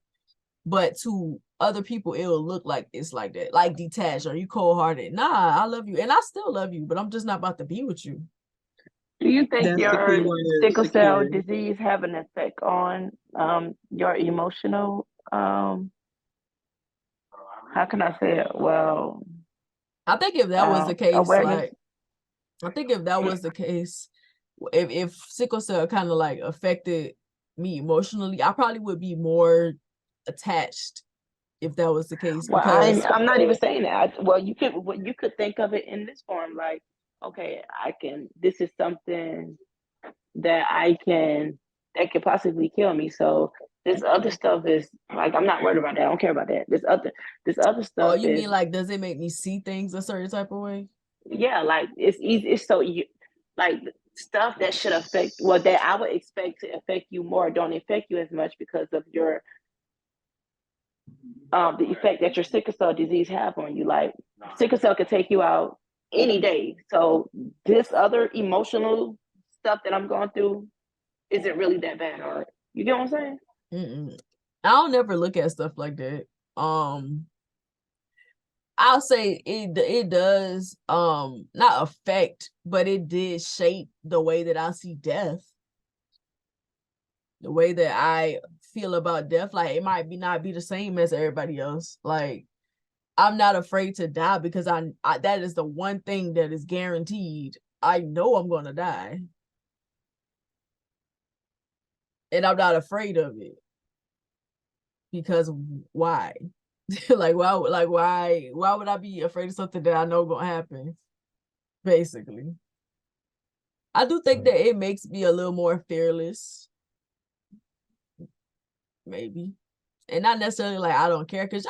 A: but to other people, it will look like it's like that, like detached. Or you cold hearted? Nah, I love you, and I still love you, but I'm just not about to be with you.
D: Do you think
C: That's the key
D: your
C: word,
D: sickle cell
C: secure.
D: disease have an effect on your emotional how can I say it? Well,
A: I think if that was the case,
D: awareness.
A: like I think if that was the case, if sickle cell kind of like affected me emotionally, I probably would be more attached if that was the case
D: Well,
A: because
D: I'm not even saying that. Well, you could think of it in this form, like, okay, I can. This is something that I can that could possibly kill me. So this other stuff is like I'm not worried about that. I don't care about that. This other
A: oh,
D: stuff
A: you
D: is
A: mean like does it make me see things a certain type of way?
D: yeah, like it's easy. It's so you like stuff that should affect well that I would expect to affect you more don't affect you as much because of your the effect that your sickle cell disease have on you. Like sickle cell could take you out any day. So this other emotional stuff that I'm going through isn't really that bad. Or you get what I'm saying?
A: Mm-mm. I'll never look at stuff like that. Um, I'll say it does not affect, but it did shape the way that I see death, the way that I feel about death. Like it might be not be the same as everybody else. Like I'm not afraid to die because I that is the one thing that is guaranteed. I know I'm gonna die, and I'm not afraid of it because why? Why would I be afraid of something that I know gonna happen? Basically, I do think that it makes me a little more fearless, maybe. And not necessarily like I don't care, because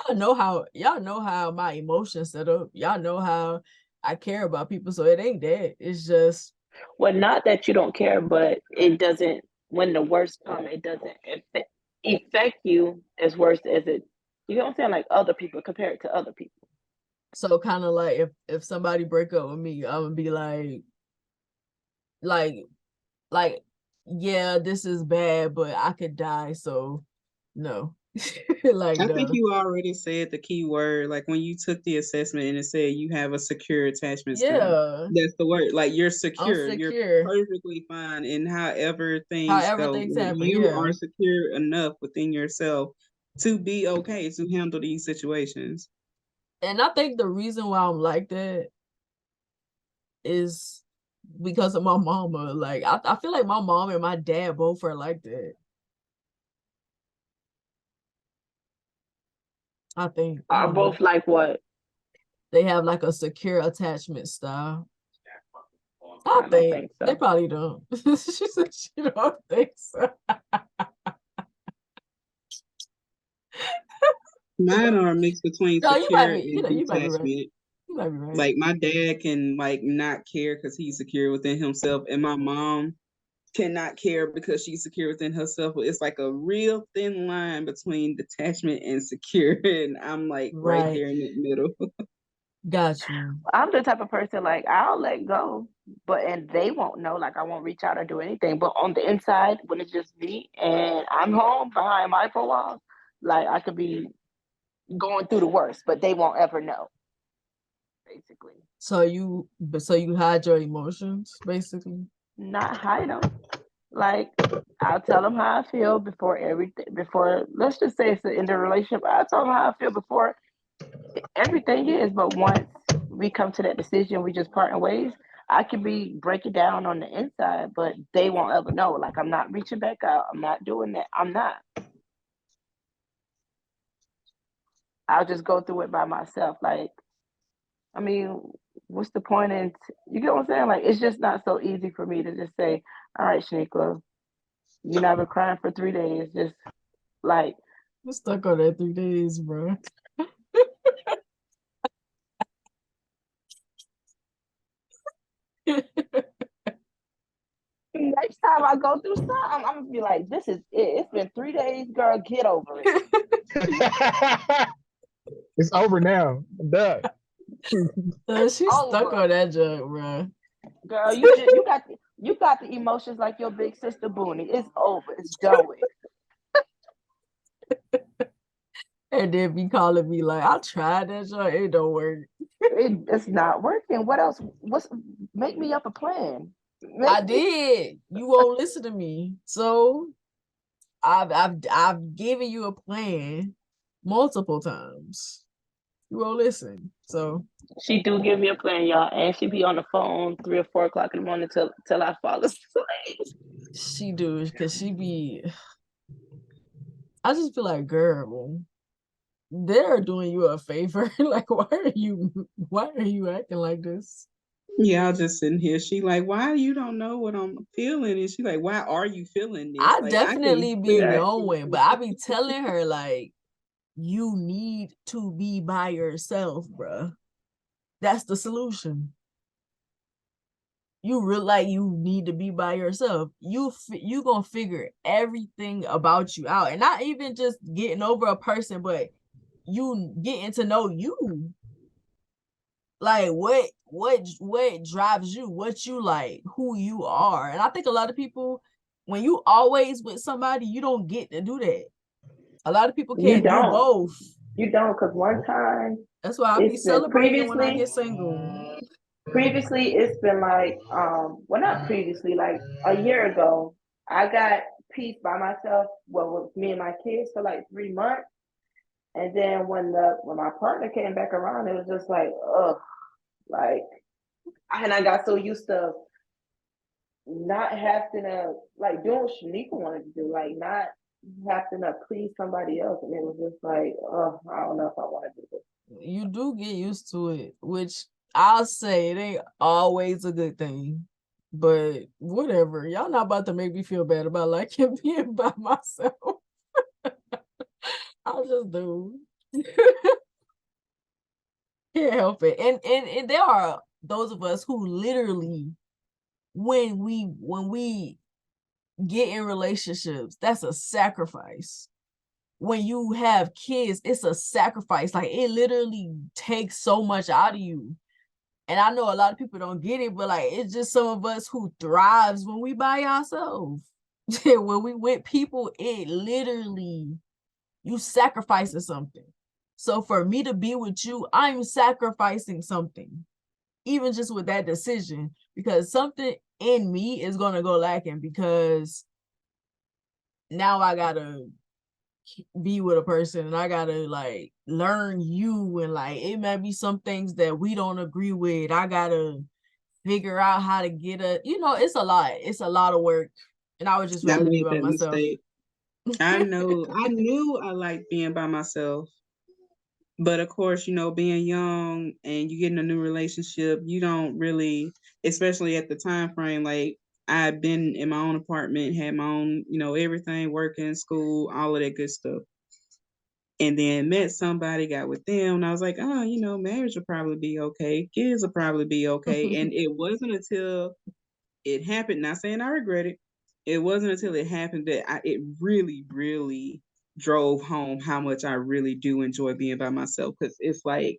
A: y'all know how my emotions set up. Y'all know how I care about people. So it ain't that. It's just
D: Well, not that you don't care, but it doesn't. When the worst come, it doesn't affect you as worse as it. You know what I'm saying? Like other people compared to other people.
A: so kind of like if somebody break up with me, I'm gonna be like like yeah, this is bad, but I could die, so no. Like
C: I think
A: no.
C: you already said the key word. Like when you took the assessment and it said you have a secure attachment style.
A: Yeah,
C: That's the word. Like you're
A: I'm
C: secure. You're
A: secure.
C: perfectly fine in however things
A: However
C: go.
A: things
C: Like
A: happen,
C: you
A: yeah.
C: are secure enough within yourself to be okay to handle these situations.
A: And I think the reason why I'm like that is because of my mama. Like I feel like my mom and my dad both are like that. I think I
D: Are
A: don't know.
D: both like what?
A: They have like a secure attachment style. I
D: I don't
A: think
D: think
A: they
D: so.
A: probably don't. She said she don't think so.
C: Mine are a mix between
A: No, you might
C: secure
A: be.
C: and
A: You might be right.
C: detachment.
A: You might be right.
C: Like my dad can like not care because he's secure within himself, and my mom cannot care because she's secure within herself. It's like a real thin line between detachment and secure, and I'm like right
A: Right.
C: there in the middle.
A: Got you.
D: I'm the type of person like I'll let go, but and they won't know. Like I won't reach out or do anything. But on the inside, when it's just me and I'm home behind my four walls, like I could be going through the worst, but they won't ever know. Basically,
A: So you hide your emotions, basically.
D: not hide them. Like I'll tell them how I feel before everything. Before let's just say it's in the relationship, I tell them how I feel before everything is. But once we come to that decision, we just parting ways. I could be breaking down on the inside, but they won't ever know. Like I'm not reaching back out. I'm not doing that. I'm not. I'll just go through it by myself. Like I mean, what's the point in you get what I'm saying? Like it's just not so easy for me to just say, All right, Shaniqua, you're not been crying for 3 days. Just like
A: I'm stuck on that 3 days, bro.
D: next time I go through something, I'm gonna be like, "This is it. It's been 3 days, girl. Get over it."
B: It's over now. I'm done.
A: She's stuck
D: Over,
A: on that joke, bro.
D: girl. You got the emotions like your big sister Boonie. It's over. It's done with.
A: And then be calling me like, I tried that joke, it don't work.
D: It's not working. What else? Make me up a plan?
A: I did. You won't listen to me. So I've given you a plan multiple times. You won't listen. So
D: She do give me a plan, y'all, and she be on the phone 3 or 4 o'clock in the morning till I fall asleep.
A: she do because she be. I just feel like, girl, they're doing you a favor. Like, why are you acting like this?
C: Y'all just sitting here. She like, why you don't know what I'm feeling? And she like, why are you feeling this?
A: I
C: Like, I can
A: definitely be
C: clearly
D: Exactly.
C: see.
A: knowing, but I be telling her like, you need to be by yourself, bruh. That's the solution. You real like you need to be by yourself. You gonna figure everything about you out, and not even just getting over a person, but you getting to know you. Like what drives you, what you like, who you are. And I think a lot of people, when you always with somebody, you don't get to do that. A lot of people
D: You
A: can't do
D: don't.
A: both.
D: You don't, because one time
A: That's why I be
D: it's been
A: celebrating when I get single.
D: previously it's been like well, not previously, like a year ago, I got peace by myself, well, with me and my kids for like 3 months. And then when my partner came back around, it was just like, ugh, like, and I got so used to not having to like doing what Shanika wanted to do, like not having to please somebody else. And it was just like, oh, I don't know if I want to do this.
A: You do get used to it, which I'll say it ain't always a good thing. But whatever. Y'all not about to make me feel bad about liking being by myself. I'll just do. Can't help it. And there are those of us who literally when we get in relationships, that's a sacrifice. When you have kids, it's a sacrifice. Like it literally takes so much out of you. And I know a lot of people don't get it, but like it's just some of us who thrives when we by ourselves. When we with people, it literally you sacrificing something. So for me to be with you, I'm sacrificing something, even just with that decision, because something in me is gonna go lacking because now I gotta be with a person and I gotta like learn you, and like it might be some things that we don't agree with. I gotta figure out how to get it's a lot. It's a lot of work. And I would just
C: I
A: rather be
C: made
A: by
C: that
A: myself.
C: mistake. I know. I knew I liked being by myself. But of course, being young and you get in a new relationship, you don't really, especially at the time frame, like I've been in my own apartment, had my own, everything, working, school, all of that good stuff. And then met somebody, got with them, and I was like, oh, marriage will probably be okay. Kids will probably be okay. And it wasn't until it happened, not saying I regret it. It wasn't until it happened that it really, really drove home how much I really do enjoy being by myself. Because it's like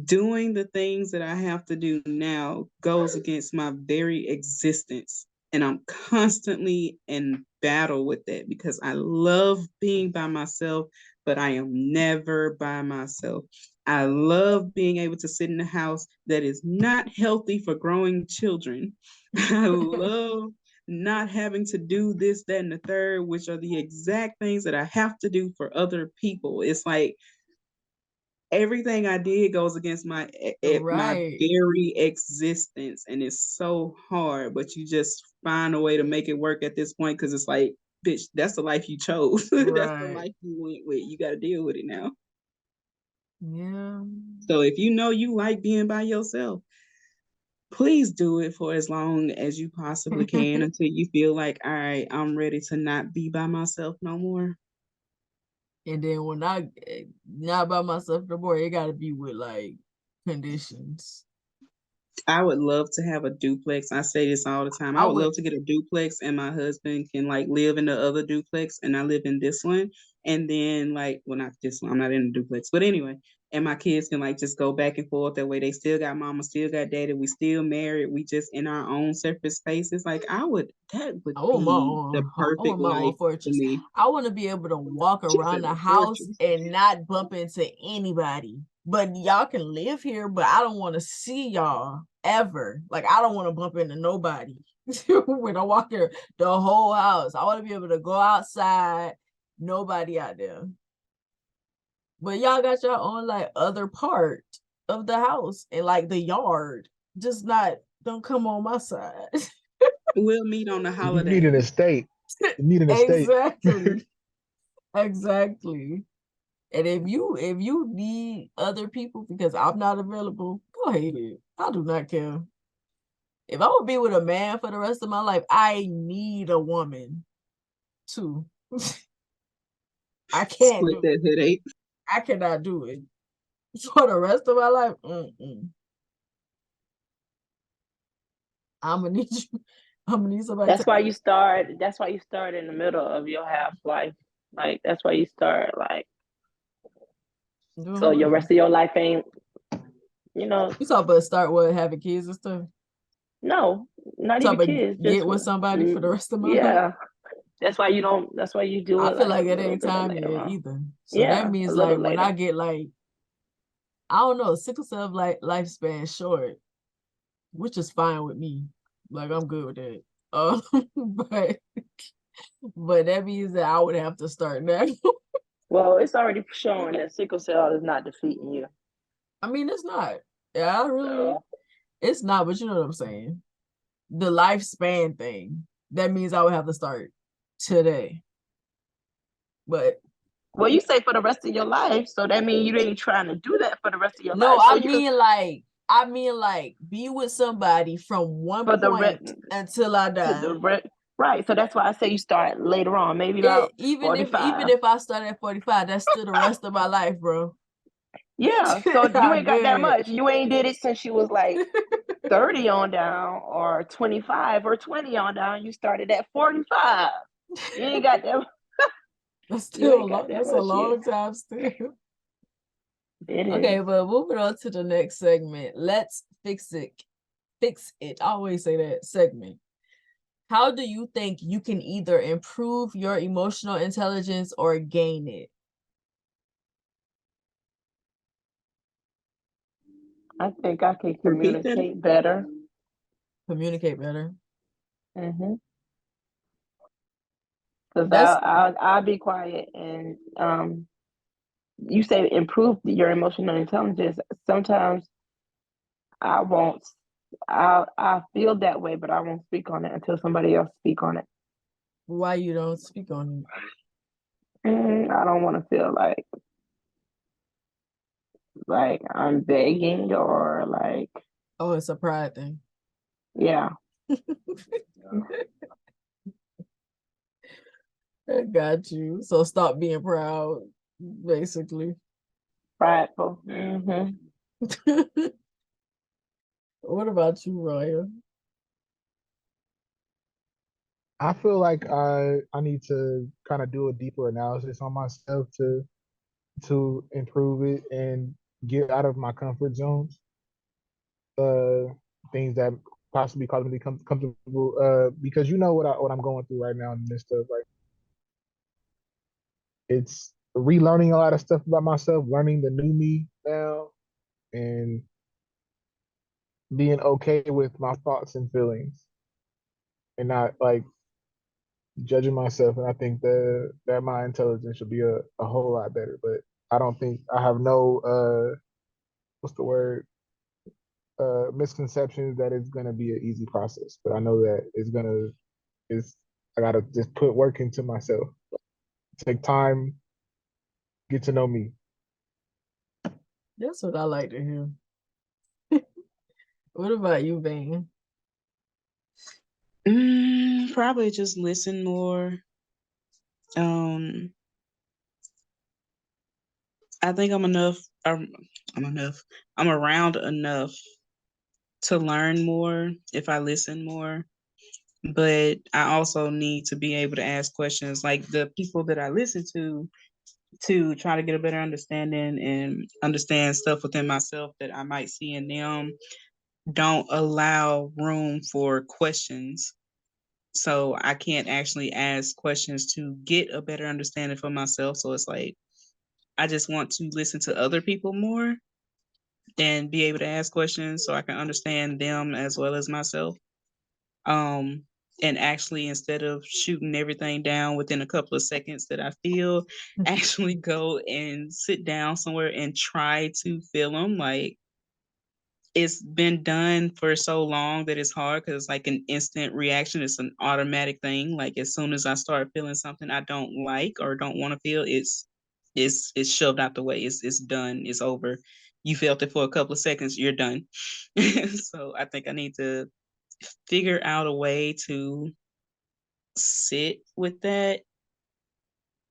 C: doing the things that I have to do now goes against my very existence. And I'm constantly in battle with that because I love being by myself, but I am never by myself. I love being able to sit in a house that is not healthy for growing children. I love not having to do this, that, and the third, which are the exact things that I have to do for other people. It's like everything I did goes against my
A: Right.
C: very existence, and it's so hard. But you just find a way to make it work at this point because it's like, bitch, that's the life you chose. That's the
A: Right.
C: life you went with. You got to deal with it now.
A: Yeah.
C: So if you know you like being by yourself, please do it for as long as you possibly can until you feel like, all right, I'm ready to not be by myself no more.
A: And then when I not by myself no more, it gotta be with like conditions.
C: I would love to have a duplex. I say this all the time. I
A: I
C: would
A: would
C: love to get a duplex and my husband can like live in the other duplex and I live in this one. And then like, well, not this one. I'm not in a duplex, but anyway, and my kids can like just go back and forth that way. They still got mama, still got daddy. We still married. We just in our own separate spaces. Like that would be the
A: I
C: perfect
A: want my own
C: life for
A: fortress.
C: me.
A: I want to be able to walk
C: She
A: around
C: said
A: the
C: a
A: house
C: fortress.
A: and not bump into anybody. But y'all can live here, but I don't want to see y'all ever. Like I don't want to bump into nobody when I walk here the whole house. I want to be able to go outside, nobody out there. But y'all got your own like other part of the house and like the yard. Just not don't come on my side.
C: We'll meet on the
B: You need an
C: holidays.
B: estate. You need an estate.
A: Exactly. Exactly. And if you need other people because I'm not available, go ahead. I do not care. If I would be with a man for the rest of my life, I need a woman too. I can't
C: Split
A: do
C: that headache.
A: I cannot do it for the rest of my life. I'm gonna need you. I'm gonna need somebody
D: That's
A: to
D: why you start. That's why you start in the middle of your half life. Like that's why you start. Like
A: do
D: so, your
A: what?
D: rest of your life ain't. You know,
A: You talk about start with having kids and stuff.
D: no, not
A: Talk
D: even
A: about
D: kids.
A: get
D: Just
A: with somebody for the rest of my life.
D: yeah. That's why you don't. That's why you do
A: I
D: it
A: feel
D: like a
A: like it
D: little
A: ain't
D: bit of
A: time
D: later
A: yet
D: on.
A: either. So that
D: Yeah, a
A: means
D: little
A: like when I
D: later.
A: get like I don't know, sickle cell like lifespan short, which is fine with me. Like I'm good with that. But that means that I would have to start now.
D: Well, it's already showing that sickle cell is not defeating you.
A: I mean, it's not. Yeah, I really,
D: So,
A: it's not. But you know what I'm saying. The lifespan thing. That means I would have to start today. But
D: well, you say for the rest of your life, so that means you ain't trying to do that for the rest of your
A: no,
D: life. So you
A: I mean like be with somebody from one
D: for the rest
A: point until I
D: to
A: die.
D: the rest, right? So that's why I say you start later on, maybe about
A: Even
D: 45.
A: if I start at 45, that's still the rest of my life, bro.
D: Yeah, so you
A: I'm
D: ain't got that
A: good.
D: much. You ain't did it since you was like 30 on down, or 25 or 20 on down. You started at 45. You ain't got that.
A: That's
D: You
A: still
D: ain't got that
A: that's a
D: much yet.
A: long time still.
D: It
A: Okay,
D: is.
A: but moving on to the next segment. Let's fix it. Fix it. I always say that segment. How do you think you can either improve your emotional intelligence or gain it?
D: I think I can
C: Repeat that.
D: communicate better.
A: Communicate better.
D: Mm-hmm. Because
A: That's
D: I'll be quiet and you say improve your emotional intelligence. Sometimes I won't. I feel that way, but I won't speak on it until somebody else speak on it.
A: why you don't speak on it.
D: I don't want to feel like I'm begging or like
A: Oh, it's a pride thing.
D: yeah.
A: I got you. So stop being proud, basically.
D: Prideful. Mm-hmm.
A: What about you, Raya?
B: I feel like I need to kind of do a deeper analysis on myself to improve it and get out of my comfort zones. Uh, Things that possibly cause me to become comfortable. Because you know what I'm going through right now in the midst of like it's relearning a lot of stuff about myself, learning the new me now, and being okay with my thoughts and feelings, and not like judging myself. And I think that my intelligence should be a whole lot better. But I don't think I have no what's the word misconceptions that it's gonna be an easy process. But I know that it's I gotta just put work into myself, take time, get to know me.
A: That's what I like to hear. What about you, Van?
C: Probably just listen more. Um, I think I'm enough. I'm enough. I'm around enough to learn more if I listen more. But I also need to be able to ask questions. Like the people that I listen to try to get a better understanding and understand stuff within myself that I might see in them, don't allow room for questions. So I can't actually ask questions to get a better understanding for myself. So it's like I just want to listen to other people more and be able to ask questions so I can understand them as well as myself. Um, and actually, instead of shooting everything down within a couple of seconds that I feel, actually go and sit down somewhere and try to feel them. Like it's been done for so long that it's hard because it's like an instant reaction. It's an automatic thing. Like as soon as I start feeling something I don't like or don't want to feel, it's shoved out the way. It's done. It's over. You felt it for a couple of seconds, you're done. So I think I need to figure out a way to sit with that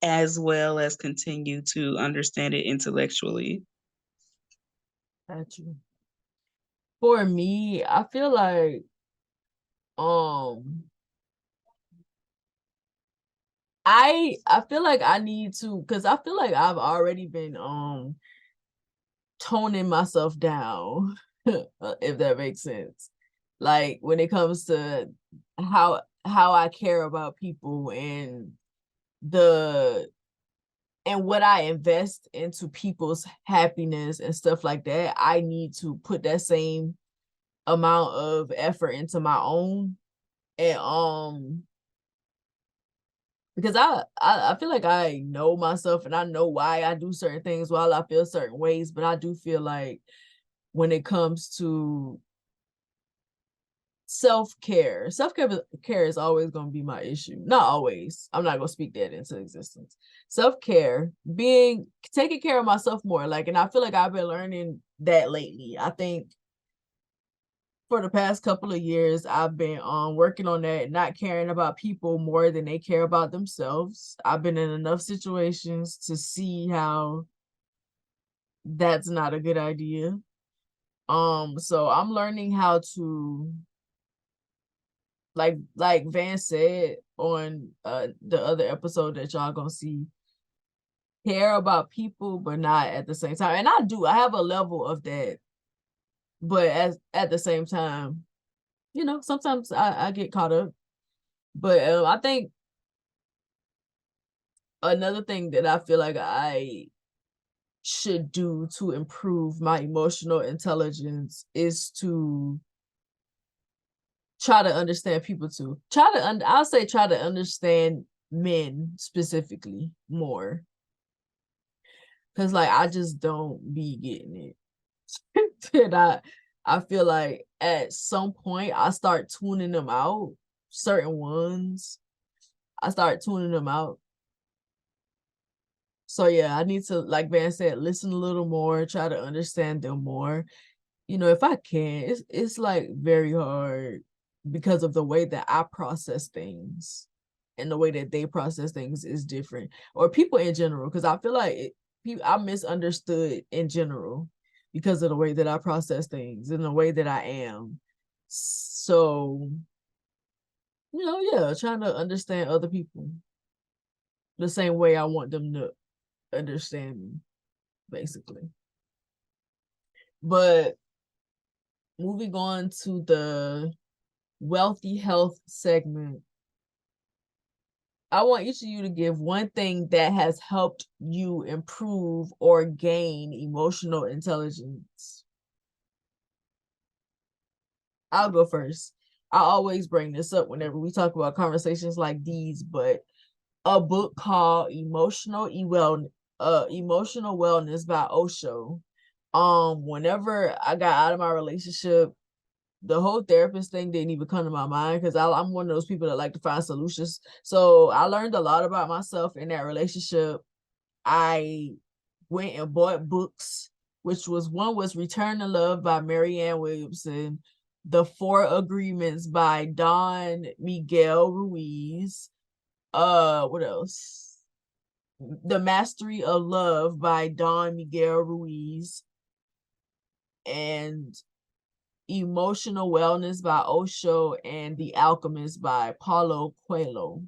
C: as well as continue to understand it intellectually.
A: Got you. For me, I feel like um I feel like I need to, because I feel like I've already been toning myself down, if that makes sense. Like when it comes to how I care about people and the and what I invest into people's happiness and stuff like that, I need to put that same amount of effort into my own. And because I feel like I know myself and I know why I do certain things while I feel certain ways, but I do feel like when it comes to self-care, self-care is always going to be my issue. Not always. I'm not going to speak that into existence. Self-care, being taking care of myself more, like, and I feel like I've been learning that lately. I think for the past couple of years, I've been working on that, not caring about people more than they care about themselves. I've been in enough situations to see how that's not a good idea. So I'm learning how to, like Van said on the other episode that y'all gonna see, care about people but not at the same time. And I have a level of that, but as at the same time, sometimes I get caught up. But I think another thing that I feel like I should do to improve my emotional intelligence is to try to understand people too. I'll say try to understand men specifically more. Cause like I just don't be getting it. And I feel like at some point I start tuning them out. Certain ones. I start tuning them out. So yeah, I need to, like Van said, listen a little more, try to understand them more. If I can, it's like very hard because of the way that I process things and the way that they process things is different. Or people in general, because I feel like I'm misunderstood in general because of the way that I process things and the way that I am. So, yeah, trying to understand other people the same way I want them to understand me, basically. But moving on to the wealthy health segment, I want each of you to give one thing that has helped you improve or gain emotional intelligence. I'll go first. I always bring this up whenever we talk about conversations like these, but a book called Emotional Wellness by Osho. Whenever I got out of my relationship, the whole therapist thing didn't even come to my mind because I'm one of those people that like to find solutions. So I learned a lot about myself in that relationship. I went and bought books which one was Return to Love by Marianne Williamson, The Four Agreements by Don Miguel Ruiz. What else? The Mastery of Love by Don Miguel Ruiz, and Emotional Wellness by Osho, and The Alchemist by Paulo Coelho.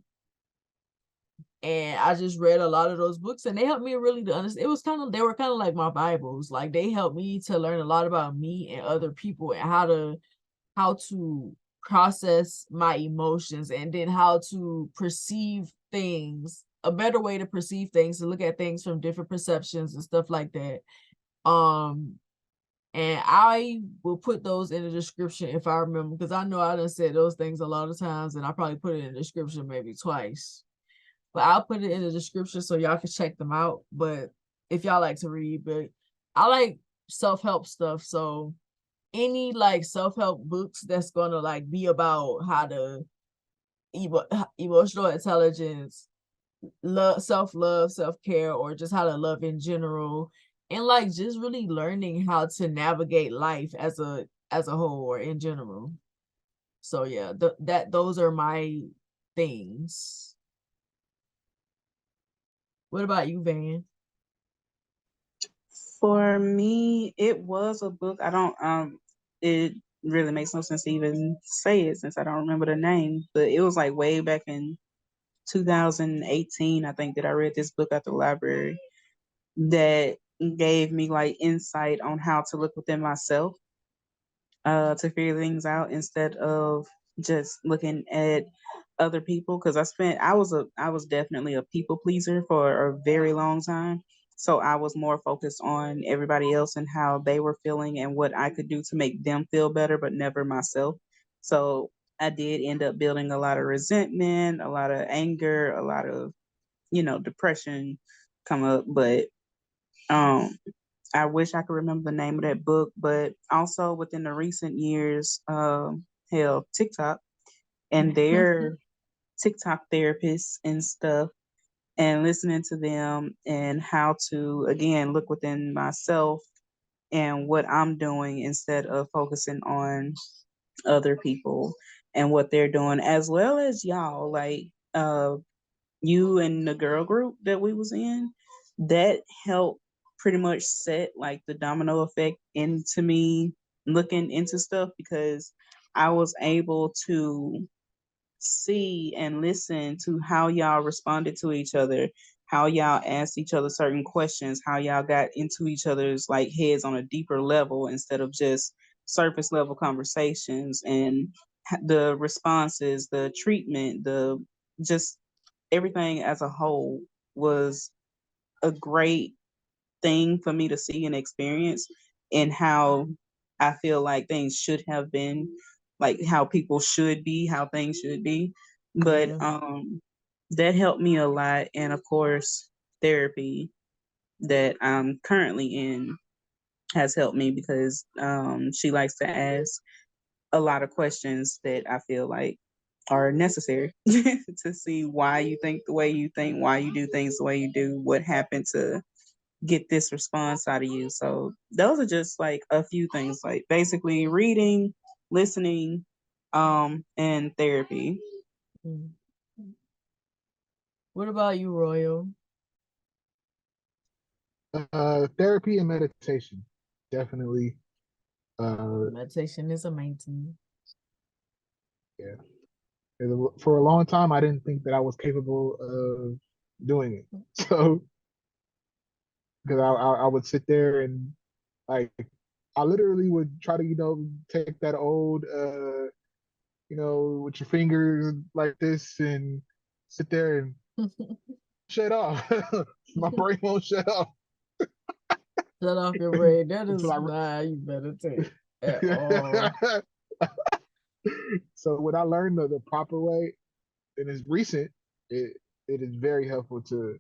A: And I just read a lot of those books, and they helped me really to understand. They were kind of like my Bibles. Like, they helped me to learn a lot about me and other people, and how to process my emotions, and then how to perceive things, a better way to perceive things, to look at things from different perceptions and stuff like that. And I will put those in the description if I remember, because I know I done said those things a lot of times, and I probably put it in the description maybe twice. But I'll put it in the description so y'all can check them out. But if y'all like to read, but I like self-help stuff. So any like self-help books that's gonna like be about how to emotional intelligence, love, self-love, self-care, or just how to love in general, and like just really learning how to navigate life as a whole or in general. So yeah, those are my things. What about you, Van?
C: For me, it was a book. I don't it really makes no sense to even say it since I don't remember the name, but it was like way back in 2018, I think, that I read this book at the library that gave me like insight on how to look within myself, to figure things out instead of just looking at other people. Because I was definitely a people pleaser for a very long time. So I was more focused on everybody else and how they were feeling and what I could do to make them feel better, but never myself. So I did end up building a lot of resentment, a lot of anger, a lot of, depression come up. But um I wish I could remember the name of that book, but also within the recent years, hell, TikTok and their TikTok therapists and stuff, and listening to them and how to, again, look within myself and what I'm doing instead of focusing on other people and what they're doing, as well as y'all, like you and the girl group that we was in, that helped pretty much set like the domino effect into me looking into stuff, because I was able to see and listen to how y'all responded to each other, how y'all asked each other certain questions, how y'all got into each other's like heads on a deeper level instead of just surface level conversations, and the responses, the treatment, the just everything as a whole was a great thing for me to see and experience, and how I feel like things should have been, like how people should be, how things should be. But
A: Yeah.
C: that helped me a lot. And of course, therapy that I'm currently in has helped me, because she likes to ask a lot of questions that I feel like are necessary to see why you think the way you think, why you do things the way you do, what happened to get this response out of you. So those are just like a few things, like basically reading, listening, and therapy.
A: Mm. What about you, Royal?
B: Therapy and meditation, definitely.
A: Meditation is amazing.
B: Yeah. For a long time, I didn't think that I was capable of doing it. So, because I would sit there and like, I literally would try to, take that old, with your fingers like this and sit there and shut off. My brain won't shut off
A: Shut off your brain. That
B: until
A: is not you meditate at all.
B: I. So when I learned the proper way, and it's recent, it is very helpful to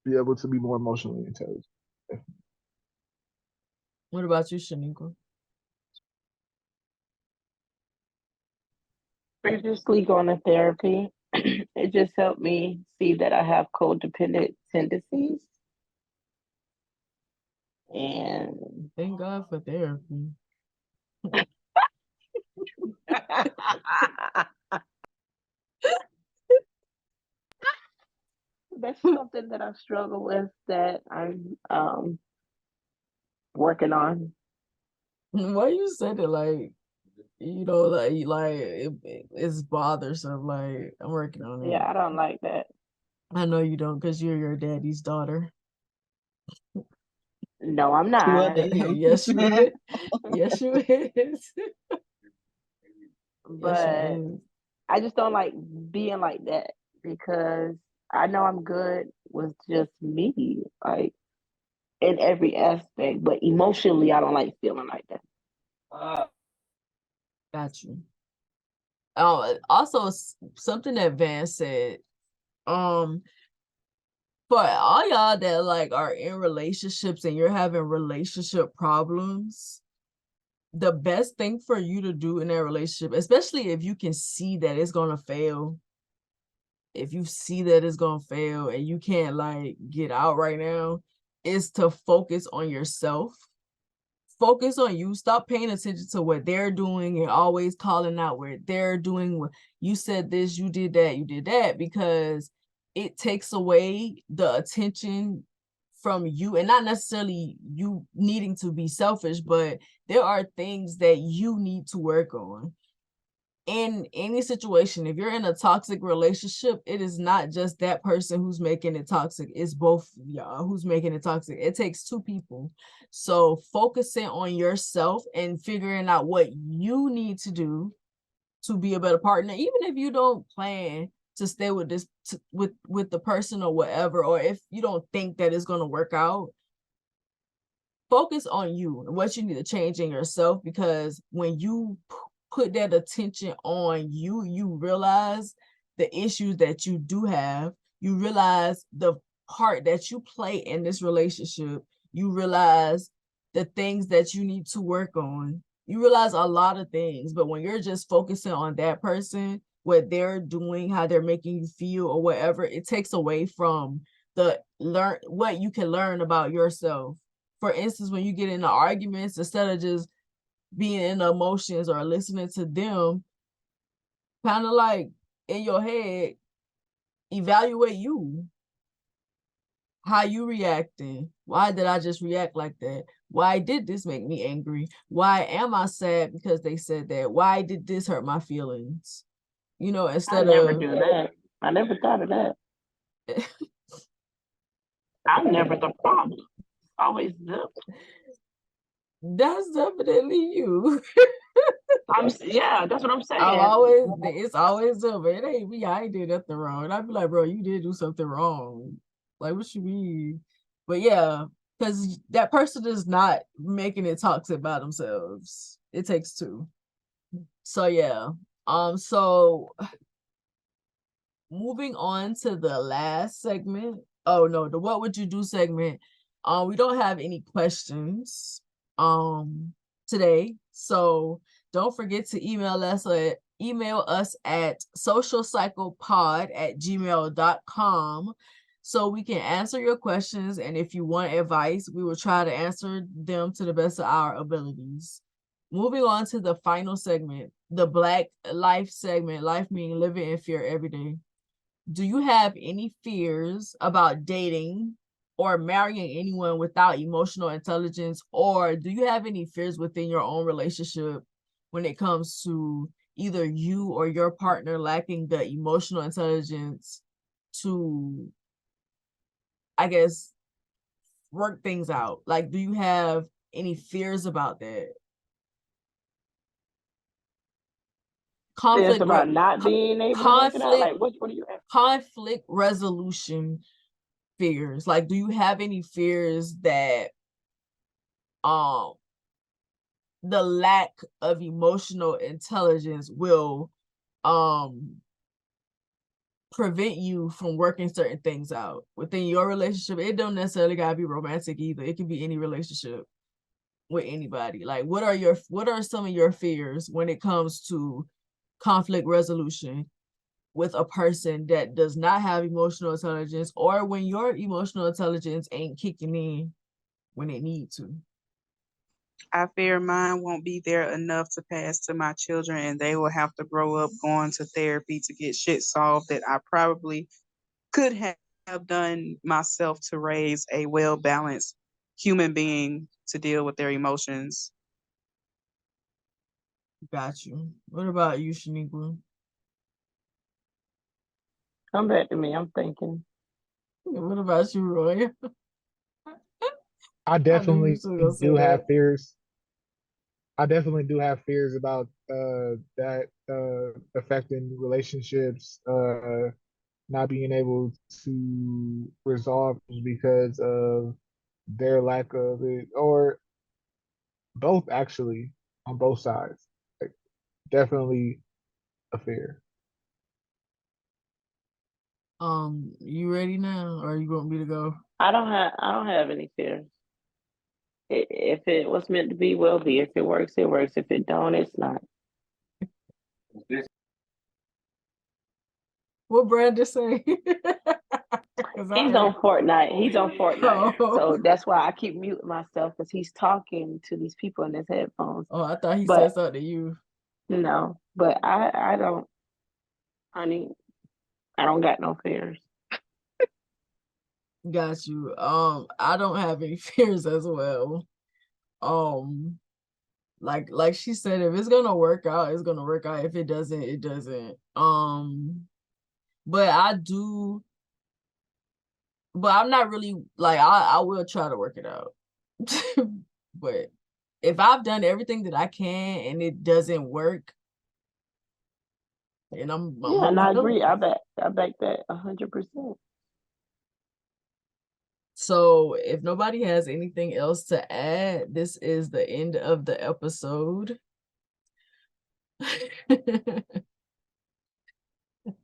B: be able to be more emotionally intelligent.
A: What about you, Shaniqua?
D: Previously going to therapy, it just helped me see that I have codependent tendencies. And
A: Thank God for therapy.
D: that's something that I struggle with that I'm working on.
A: Why you said it like it's bothersome. Like I'm working on it.
D: Yeah, I don't like that.
A: I know you don't, because you're your daddy's daughter.
D: No, I'm
C: Well,
D: not.
C: damn.
A: Yes, you is. Yes, you is. Yes, you
D: But
A: is.
D: I just don't like being like that because I know I'm good with just me, like in every aspect. But emotionally, I don't like feeling like that.
A: Got you. Also something that Van said. Um, for all y'all that like are in relationships and you're having relationship problems, the best thing for you to do in that relationship, especially if you can see that it's gonna fail, if you see that it's gonna fail and you can't like get out right now, is to focus on yourself. Focus on you. Stop paying attention to what they're doing and always calling out where they're doing. What you said this, you did that, because it takes away the attention from you, and not necessarily you needing to be selfish, but there are things that you need to work on in any situation. If you're in a toxic relationship, it is not just that person who's making it toxic, it's both y'all who's making it toxic. It takes two people. So focusing on yourself and figuring out what you need to do to be a better partner, even if you don't plan to stay with this with the person or whatever, or if you don't think that it's going to work out, focus on you and what you need to change in yourself, because when you put that attention on you, you realize the issues that you do have, you realize the part that you play in this relationship, you realize the things that you need to work on, you realize a lot of things. But when you're just focusing on that person, what they're doing, how they're making you feel or whatever, it takes away from the learn what you can learn about yourself. For instance, when you get into arguments, instead of just being in the emotions or listening to them, kind of like in your head, evaluate you. How you reacting? Why did I just react like that? Why did this make me angry? Why am I sad because they said that? Why did this hurt my feelings?
D: I
A: Instead
D: never
A: of
D: do that. I never thought of that. I'm never the problem. Always them.
A: that's definitely you.
D: Yeah, that's what I'm saying.
A: It's always them. It ain't me. I ain't did nothing wrong. And I'd be like, bro, you did do something wrong. Like, what you mean? But yeah, because that person is not making it toxic by themselves. It takes two. So yeah. So moving on to the last segment. Oh no, the what would you do segment. We don't have any questions today. So don't forget to email us at socialcyclepod@gmail.com so we can answer your questions. And if you want advice, we will try to answer them to the best of our abilities. Moving on to the final segment, the Black Life segment, life meaning living in fear every day. Do you have any fears about dating or marrying anyone without emotional intelligence? Or do you have any fears within your own relationship when it comes to either you or your partner lacking the emotional intelligence to, I guess, work things out? Like, do you have any fears about that?
D: It's
A: Conflict,
D: about not being able to work it out.
A: conflict,
D: Like, what are you asking?
A: conflict resolution fears. Like, do you have any fears that um the lack of emotional intelligence will um prevent you from working certain things out within your relationship? It don't necessarily gotta be romantic either. It can be any relationship with anybody. Like, what are some of your fears when it comes to conflict resolution with a person that does not have emotional intelligence, or when your emotional intelligence ain't kicking in? when it need to.
C: I fear mine won't be there enough to pass to my children, and they will have to grow up going to therapy to get shit solved that I probably could have done myself to raise a well-balanced human being to deal with their emotions.
A: Got you. What about you, Shaniqua?
D: Come back to me. I'm thinking.
A: What about you, Roy?
B: I
A: I knew you
B: definitely
A: was gonna say
B: do have
A: that.
B: fears. I definitely do have fears about that affecting relationships, not being able to resolve because of their lack of it, or both actually, on both sides. Like, definitely a fear.
A: You ready now, or you want me to go?
D: I don't have any fears. If it was meant to be, will be. If it works, it works. If it don't, it's not.
A: What Brandon say? 'Cause I
D: He's
A: heard.
D: on Fortnite. He's on Fortnite.
A: Oh.
D: So that's why I keep muting myself because he's talking to these people in his headphones.
A: Oh, I thought he
D: But
A: said something to you.
D: no, but I don't, honey, I don't got no fears.
A: Got you. I don't have any fears as well. Um, like she said, if it's gonna work out, it's gonna work out. If it doesn't, it doesn't. But I do, but I'm not really like I will try to work it out. But if I've done everything that I can and it doesn't work, and I'm
D: Yeah, and I agree.
A: moving.
D: I back that 100%.
A: So if nobody has anything else to add, this is the end of the episode.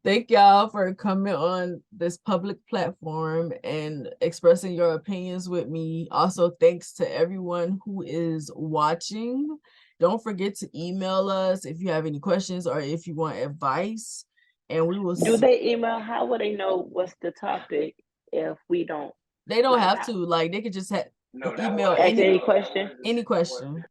A: Thank y'all for coming on this public platform and expressing your opinions with me. Also, thanks to everyone who is watching. Don't forget to email us if you have any questions or if you want advice. And we will
D: Do they email? How will they know what's the topic if we don't
A: they don't
D: like
A: have to, like they could just email
D: ask any question?
A: any question.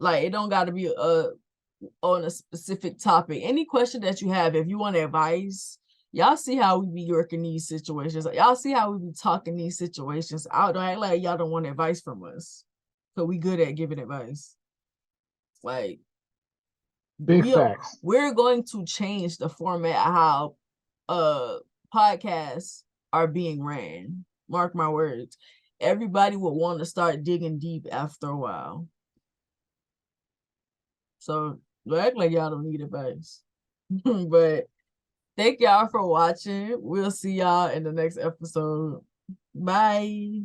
A: Like it don't gotta be on a specific topic. Any question that you have, if you want advice, y'all see how we be working these situations. Y'all see how we be talking these situations. I don't act like y'all don't want advice from us. So we good at giving advice. Like
B: Big facts.
A: we're going to change the format of how podcasts are being ran. Mark my words. Everybody would want to start digging deep after a while. So don't act like y'all don't need advice. But thank y'all for watching. We'll see y'all in the next episode. Bye.